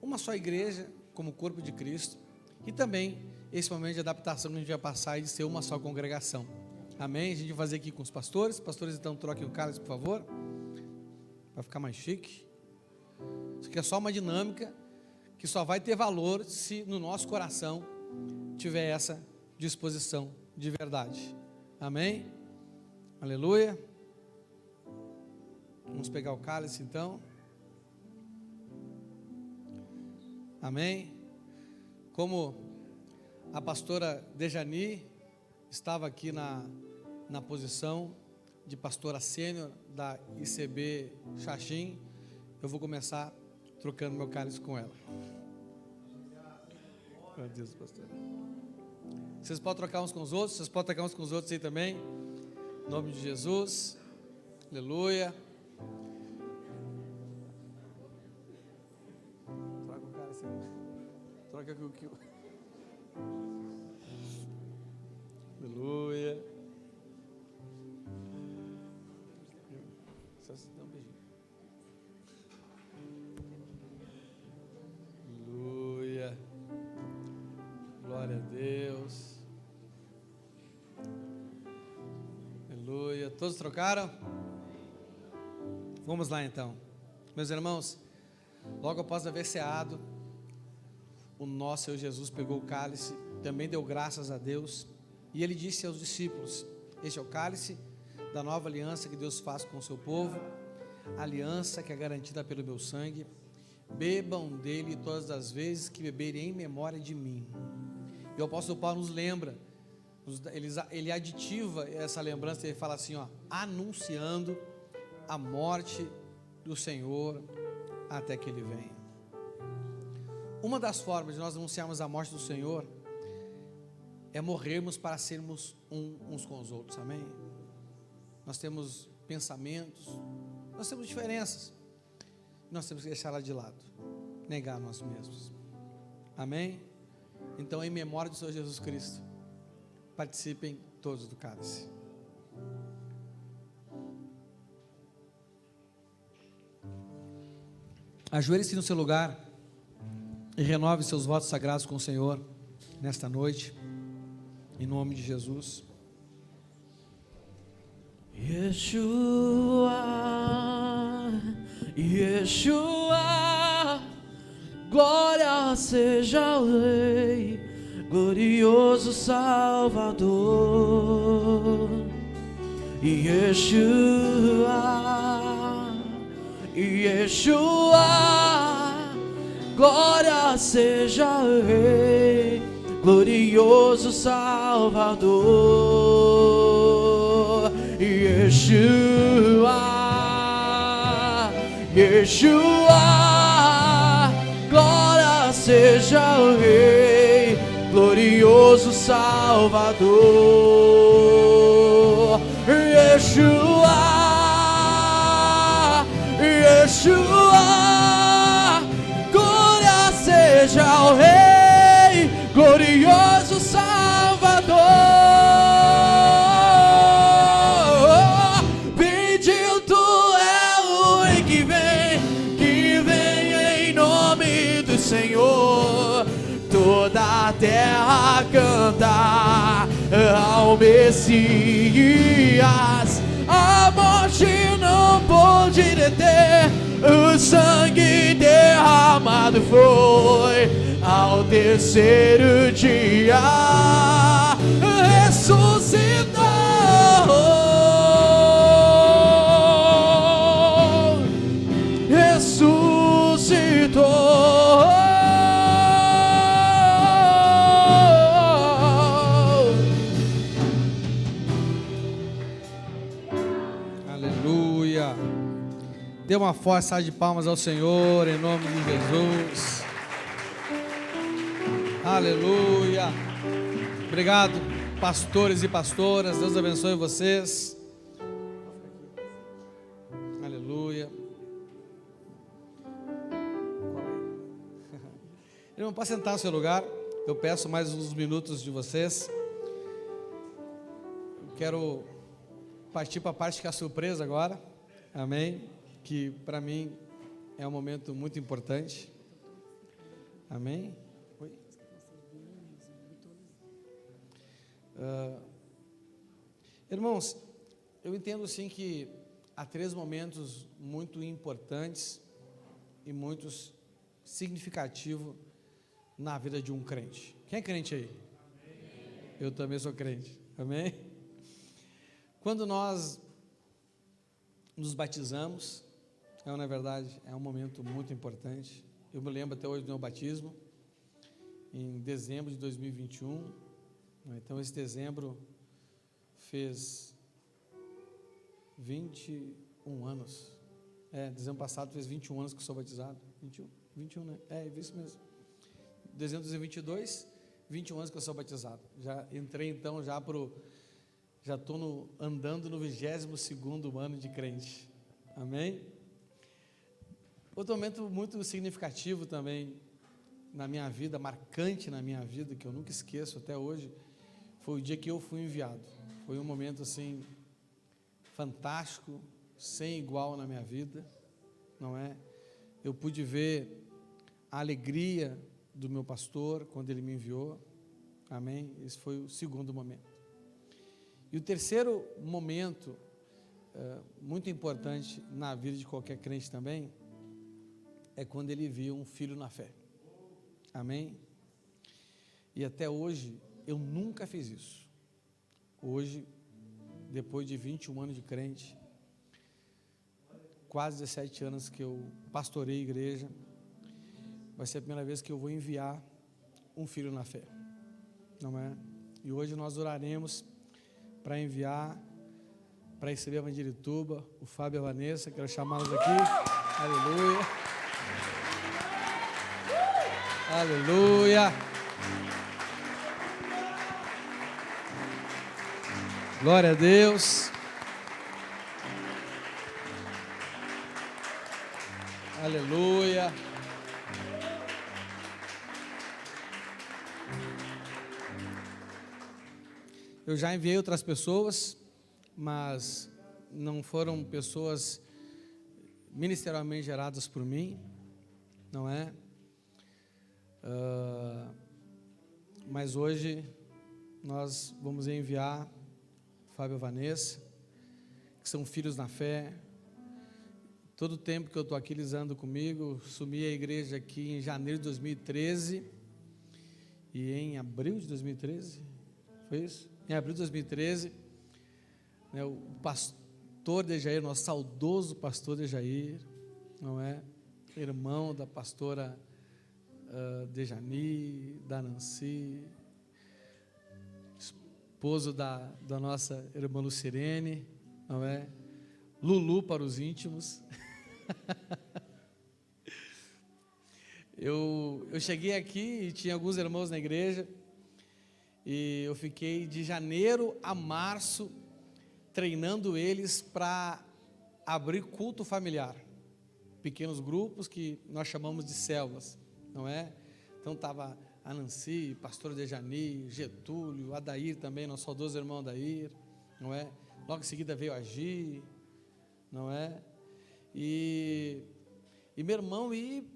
uma só igreja, como corpo de Cristo, e também esse momento de adaptação que a gente vai passar e de ser uma só congregação, amém? A gente vai fazer aqui com os pastores. Pastores, então, troquem o cálice, por favor, para ficar mais chique. Isso aqui é só uma dinâmica que só vai ter valor se no nosso coração tiver essa disposição de verdade, amém? Aleluia. Vamos pegar o cálice então, amém? Como a pastora Dejani estava aqui na posição de pastora sênior da ICB Xaxim, eu vou começar trocando meu cálice com ela. Meu Deus, pastor. Vocês podem trocar uns com os outros, vocês podem trocar uns com os outros aí também, em nome de Jesus, aleluia. troca com o que... Aleluia. Só se dá um beijinho. Aleluia. Glória a Deus. Aleluia. Todos trocaram? Vamos lá então. Meus irmãos, logo após haver ceado, o nosso Senhor Jesus pegou o cálice, também deu graças a Deus, e ele disse aos discípulos: este é o cálice da nova aliança que Deus faz com o seu povo, aliança que é garantida pelo meu sangue. Bebam dele todas as vezes que beberem em memória de mim. E o apóstolo Paulo nos lembra, ele aditiva essa lembrança, ele fala assim, ó, anunciando a morte do Senhor até que ele venha. Uma das formas de nós anunciarmos a morte do Senhor é morrermos para sermos uns com os outros, amém? Nós temos pensamentos, nós temos diferenças, nós temos que deixá-la de lado, negar nós mesmos, amém? Então, em memória do Senhor Jesus Cristo, participem todos do cálice. Ajoelhe-se no seu lugar e renove seus votos sagrados com o Senhor nesta noite, em nome de Jesus. Yeshua, Yeshua, glória seja ao Rei, glorioso Salvador. Yeshua, Yeshua, glória seja ao Rei, glorioso Salvador. Yeshua, Yeshua, glória seja ao Rei, glorioso Salvador. Yeshua, Yeshua, glória seja ao Rei, glorioso Salvador. Bendito é o Rei que vem em nome do Senhor. Toda a terra canta ao Messias. A morte não pôde deter, o sangue derramado foi. Ao terceiro dia ressuscitou, ressuscitou. Aleluia. Dê uma forte salva de palmas ao Senhor, em nome de Jesus. Aleluia. Obrigado, pastores e pastoras. Deus abençoe vocês. Aleluia. Irmão, pode sentar no seu lugar. Eu peço mais uns minutos de vocês. Eu quero partir para a parte que é a surpresa agora. Amém? Que para mim é um momento muito importante. Amém? Oi? Irmãos, eu entendo sim que há 3 momentos muito importantes e muito significativos na vida de um crente. Quem é crente aí? Amém. Eu também sou crente. Amém? Quando nós nos batizamos, na verdade, é um momento muito importante. Eu me lembro até hoje do meu batismo, em dezembro de 2021. Então, esse dezembro fez 21 anos. Dezembro passado fez 21 anos que eu sou batizado. 21, né? É isso mesmo. Dezembro de 2022, 21 anos que eu sou batizado. Já entrei, então, já estou andando no 22º ano de crente. Amém? Outro momento muito significativo também na minha vida, marcante na minha vida, que eu nunca esqueço até hoje, foi o dia que eu fui enviado. Foi um momento assim fantástico, sem igual na minha vida, não é? Eu pude ver a alegria do meu pastor quando ele me enviou, amém? Esse foi o segundo momento. E o terceiro momento, muito importante na vida de qualquer crente também, é quando ele viu um filho na fé, amém? E até hoje, eu nunca fiz isso. Hoje, depois de 21 anos de crente, quase 17 anos que eu pastorei a igreja, vai ser a primeira vez que eu vou enviar um filho na fé, não é? E hoje nós oraremos para enviar, para receber a Mandirituba, o Fábio e a Vanessa, quero chamá-los aqui, aleluia, aleluia, glória a Deus, aleluia. Eu já enviei outras pessoas, mas não foram pessoas ministerialmente geradas por mim, não é? Mas hoje nós vamos enviar Fábio e Vanessa, que são filhos na fé. Todo o tempo que eu estou aqui, eles andam comigo. Assumi a igreja aqui em janeiro de 2013 e em abril de 2013, foi isso? Em abril de 2013, né, o pastor Dejair, nosso saudoso pastor Dejair, não é? Irmão da pastora Dejani, da Nancy, esposo da nossa irmã Lucirene, não é? Lulu para os íntimos. Eu cheguei aqui e tinha alguns irmãos na igreja, e eu fiquei de janeiro a março treinando eles para abrir culto familiar, pequenos grupos que nós chamamos de células, não é? Então estava a Nancy, pastor Dejani, Getúlio, Adair também, nosso saudoso irmão Adair, não é? Logo em seguida veio a Gi, não é? E meu irmão, e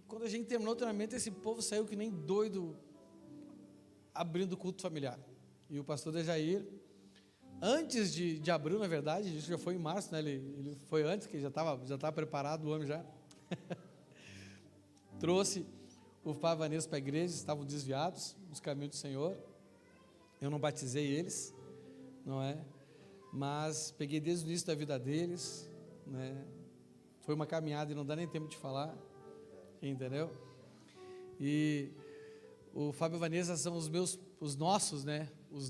quando a gente terminou o treinamento, esse povo saiu que nem doido, abrindo o culto familiar. E o pastor Dejair, antes de abril, na verdade, isso já foi em março, né? Ele foi antes, que já estava preparado, o homem já trouxe o Fábio e Vanessa para a igreja, estavam desviados dos caminhos do Senhor. Eu não batizei eles, não é? Mas peguei desde o início da vida deles, né? Foi uma caminhada e não dá nem tempo de falar, entendeu? E o Fábio e a Vanessa são os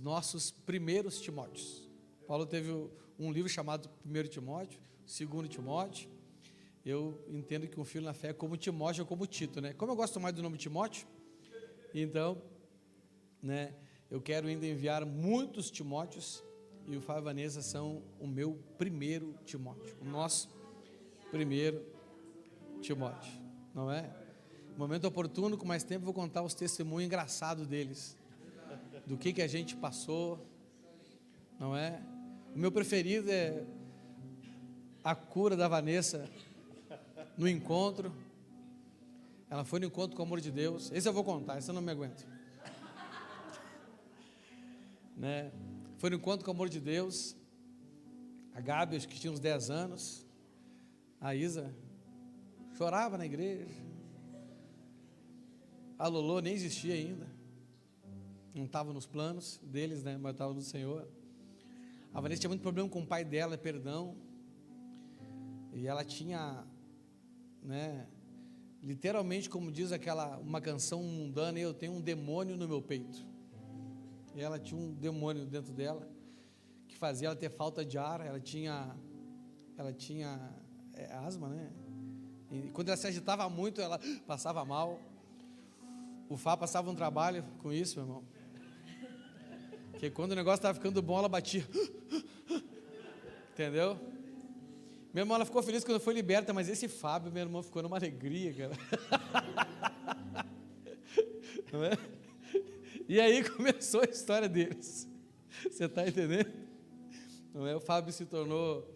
nossos primeiros Timóteos. Paulo teve um livro chamado 1 Timóteo, 2 Timóteo. Eu entendo que um filho na fé é como Timóteo ou como Tito, né? Como eu gosto mais do nome Timóteo, então, né, eu quero ainda enviar muitos Timóteos, e o Fábio e a Vanessa são o meu primeiro Timóteo, o nosso primeiro Timóteo, não é? No momento oportuno, com mais tempo, vou contar os testemunhos engraçados deles, do que a gente passou, não é? O meu preferido é a cura da Vanessa no encontro. Ela foi no encontro com o amor de Deus. Esse eu vou contar, esse eu não me aguento, né? Foi no encontro com o amor de Deus. A Gabi, acho que tinha uns 10 anos. A Isa chorava na igreja. A Lolo nem existia ainda, não estava nos planos deles, né? Mas estava no Senhor. A Vanessa tinha muito problema com o pai dela, perdão. E ela tinha, né, literalmente, como diz uma canção mundana, eu tenho um demônio no meu peito. E ela tinha um demônio dentro dela, que fazia ela ter falta de ar. Ela tinha asma, né? E quando ela se agitava muito, ela passava mal. O Fá passava um trabalho com isso, meu irmão, que quando o negócio estava ficando bom, ela batia, entendeu? Meu irmão, ela ficou feliz quando foi liberta, mas esse Fábio, meu irmão, ficou numa alegria, cara. não é? E aí começou a história deles. Você está entendendo? Não é? O Fábio se tornou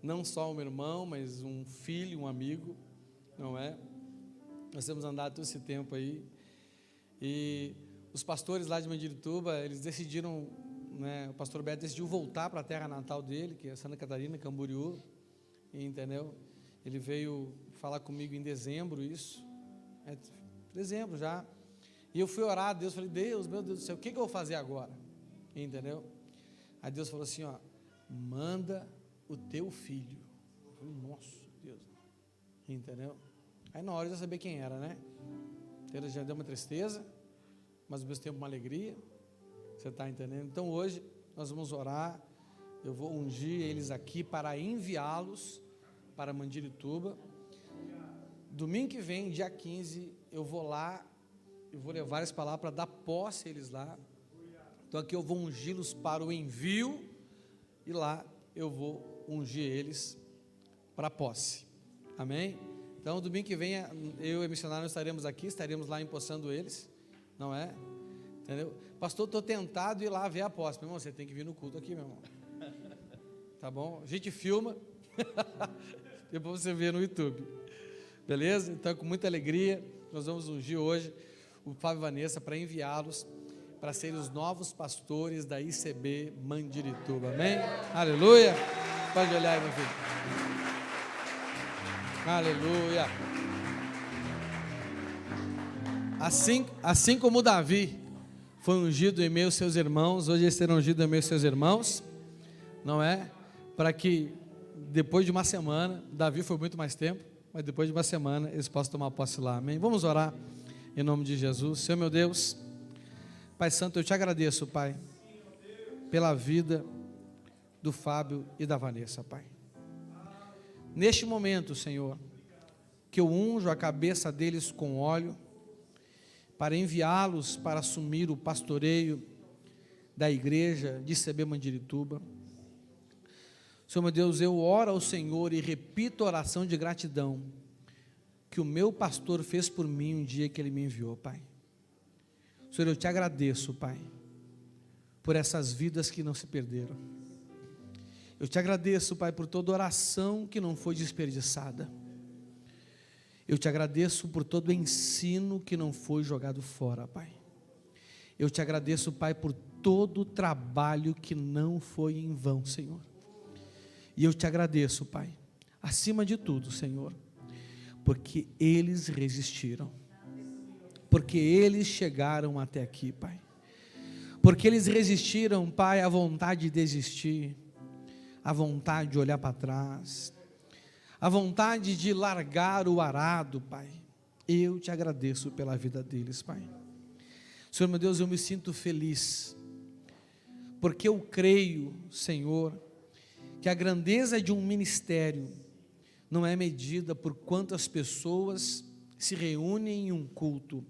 não só um irmão, mas um filho, um amigo, não é? Nós temos andado todo esse tempo aí. E os pastores lá de Mandirituba, eles decidiram, né, o pastor Beto decidiu voltar para a terra natal dele, que é Santa Catarina, Camboriú, entendeu? Ele veio falar comigo em dezembro, dezembro já. E eu fui orar a Deus, falei, Deus, meu Deus do céu, o que eu vou fazer agora? Entendeu? Aí Deus falou assim, ó, manda o teu filho. Eu falei, nossa, Deus, entendeu? Aí na hora eu já sabia quem era, né? Ele já deu uma tristeza, mas ao mesmo tempo uma alegria. Você está entendendo? Então hoje nós vamos orar. Eu vou ungir eles aqui para enviá-los para Mandirituba. Domingo que vem, dia 15, eu vou lá, eu vou levar eles para lá para dar posse a eles lá. Então aqui eu vou ungí-los para o envio e lá eu vou ungir eles para a posse. Amém? Então domingo que vem eu e a missionária estaremos aqui, estaremos lá empossando eles, não é? Entendeu? Pastor, estou tentado ir lá ver a posse. Meu irmão, você tem que vir no culto aqui, meu irmão. Tá bom? A gente filma, depois você vê no YouTube. Beleza? Então com muita alegria, nós vamos ungir hoje o Fábio e Vanessa para enviá-los para serem os novos pastores da ICB Mandirituba. Amém? Aleluia! Pode olhar aí, meu filho. Aleluia! Assim como Davi foi ungido em meio aos seus irmãos, hoje eles serão ungidos em meio aos seus irmãos, não é? Para que depois de uma semana, Davi foi muito mais tempo, mas depois de uma semana eles possam tomar posse lá. Amém? Vamos orar em nome de Jesus. Senhor meu Deus, Pai Santo, eu te agradeço, Pai, pela vida do Fábio e da Vanessa, Pai. Neste momento, Senhor, que eu unjo a cabeça deles com óleo, para enviá-los para assumir o pastoreio da igreja de ICB Mandirituba. Senhor meu Deus, eu oro ao Senhor e repito a oração de gratidão que o meu pastor fez por mim um dia que ele me enviou, Pai. Senhor, eu te agradeço, Pai, por essas vidas que não se perderam. Eu te agradeço, Pai, por toda oração que não foi desperdiçada. Eu te agradeço por todo ensino que não foi jogado fora, Pai. Eu te agradeço, Pai, por todo o trabalho que não foi em vão, Senhor. E eu te agradeço, Pai, acima de tudo, Senhor, porque eles resistiram. Porque eles chegaram até aqui, Pai. Porque eles resistiram, Pai, à vontade de desistir, à vontade de olhar para trás, à vontade de largar o arado, Pai. Eu te agradeço pela vida deles, Pai. Senhor meu Deus, eu me sinto feliz, porque eu creio, Senhor, que a grandeza de um ministério não é medida por quantas pessoas se reúnem em um culto,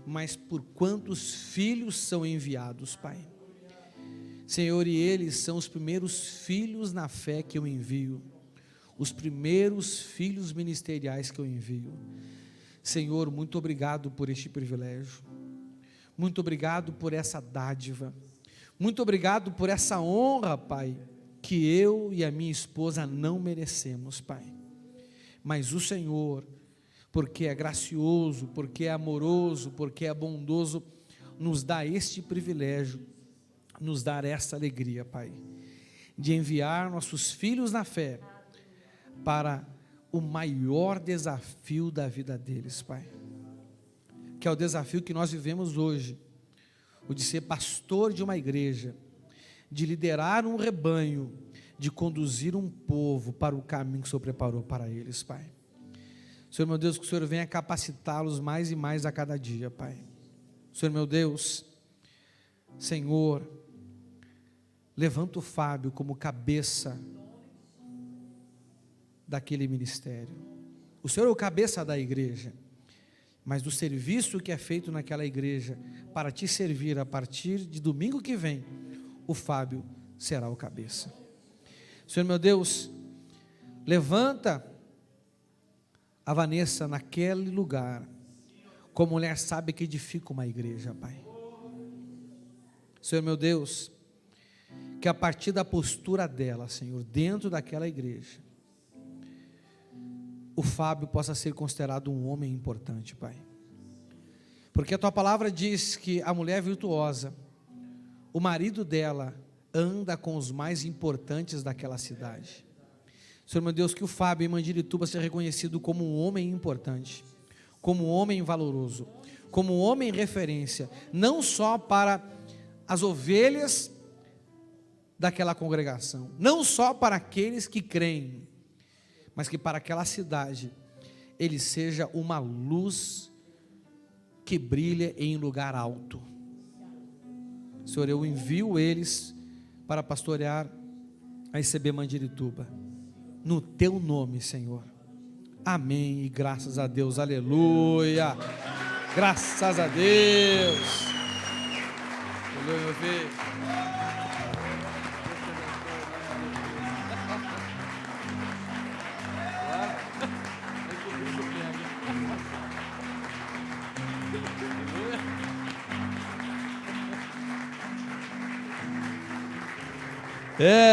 mas por quantos filhos são enviados, Pai. Senhor, e eles são os primeiros filhos na fé que eu envio, os primeiros filhos ministeriais que eu envio. Senhor, muito obrigado por este privilégio, muito obrigado por essa dádiva, muito obrigado por essa honra, Pai, que eu e a minha esposa não merecemos, Pai, mas o Senhor, porque é gracioso, porque é amoroso, porque é bondoso, nos dá este privilégio, nos dá essa alegria, Pai, de enviar nossos filhos na fé para o maior desafio da vida deles, Pai, que é o desafio que nós vivemos hoje, o de ser pastor de uma igreja, de liderar um rebanho, de conduzir um povo para o caminho que o Senhor preparou para eles, Pai. Senhor meu Deus, que o Senhor venha capacitá-los mais e mais a cada dia, Pai. Senhor meu Deus, Senhor, levanta o Fábio como cabeça daquele ministério. O Senhor é o cabeça da igreja, mas do serviço que é feito naquela igreja, para te servir a partir de domingo que vem, o Fábio será o cabeça. Senhor meu Deus, levanta a Vanessa naquele lugar, como mulher sábia que edifica uma igreja, Pai. Senhor meu Deus, que a partir da postura dela, Senhor, dentro daquela igreja, o Fábio possa ser considerado um homem importante, Pai. Porque a Tua palavra diz que a mulher virtuosa, o marido dela anda com os mais importantes daquela cidade. Senhor meu Deus, que o Fábio em Mandirituba seja reconhecido como um homem importante, como um homem valoroso, como um homem referência, não só para as ovelhas daquela congregação, não só para aqueles que creem, mas que para aquela cidade ele seja uma luz que brilha em lugar alto. Senhor, eu envio eles para pastorear a ICB Mandirituba, no Teu nome, Senhor. Amém e graças a Deus, aleluia, graças a Deus, aleluia, meu filho.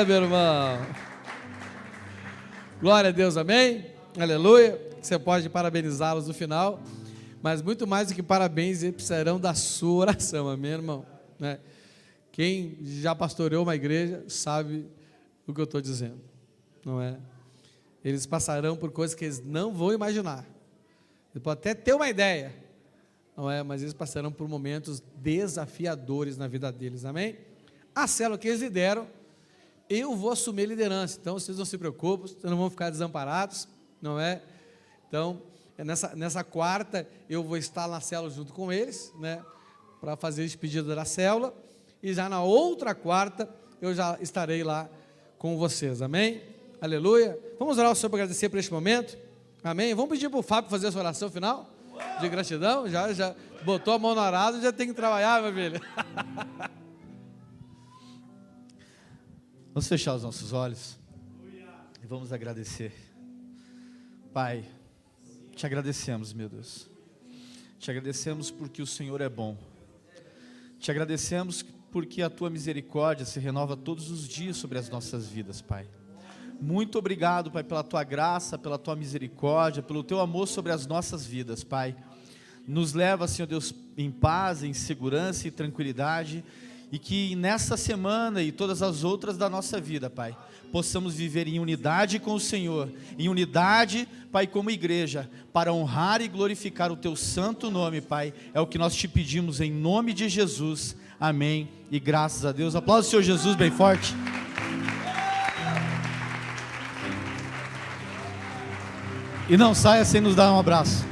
Meu irmão, glória a Deus, amém, aleluia. Você pode parabenizá-los no final, mas muito mais do que parabéns, eles precisarão da sua oração, amém, irmão, né? Quem já pastoreou uma igreja sabe o que eu estou dizendo, não é? Eles passarão por coisas que eles não vão imaginar, eles podem até ter uma ideia, não é? Mas eles passarão por momentos desafiadores na vida deles, amém? A célula que eles lideram, eu vou assumir a liderança, então vocês não se preocupem, vocês não vão ficar desamparados, não é? Então, nessa quarta, eu vou estar na célula junto com eles, né? Para fazer esse pedido da célula, e já na outra quarta, eu já estarei lá com vocês, amém? Aleluia. Vamos orar ao Senhor para agradecer por este momento, amém? Vamos pedir para o Fábio fazer a sua oração final, de gratidão, já botou a mão no arado, já tem que trabalhar, meu filho. Vamos fechar os nossos olhos e vamos agradecer. Pai, te agradecemos, meu Deus. Te agradecemos porque o Senhor é bom. Te agradecemos porque a Tua misericórdia se renova todos os dias sobre as nossas vidas, Pai. Muito obrigado, Pai, pela Tua graça, pela Tua misericórdia, pelo Teu amor sobre as nossas vidas, Pai. Nos leva, Senhor Deus, em paz, em segurança e tranquilidade, e que nessa semana e todas as outras da nossa vida, Pai, possamos viver em unidade com o Senhor, em unidade, Pai, como igreja, para honrar e glorificar o Teu santo nome, Pai. É o que nós te pedimos em nome de Jesus, amém, e graças a Deus. Aplauda o Senhor Jesus bem forte. E não saia sem nos dar um abraço.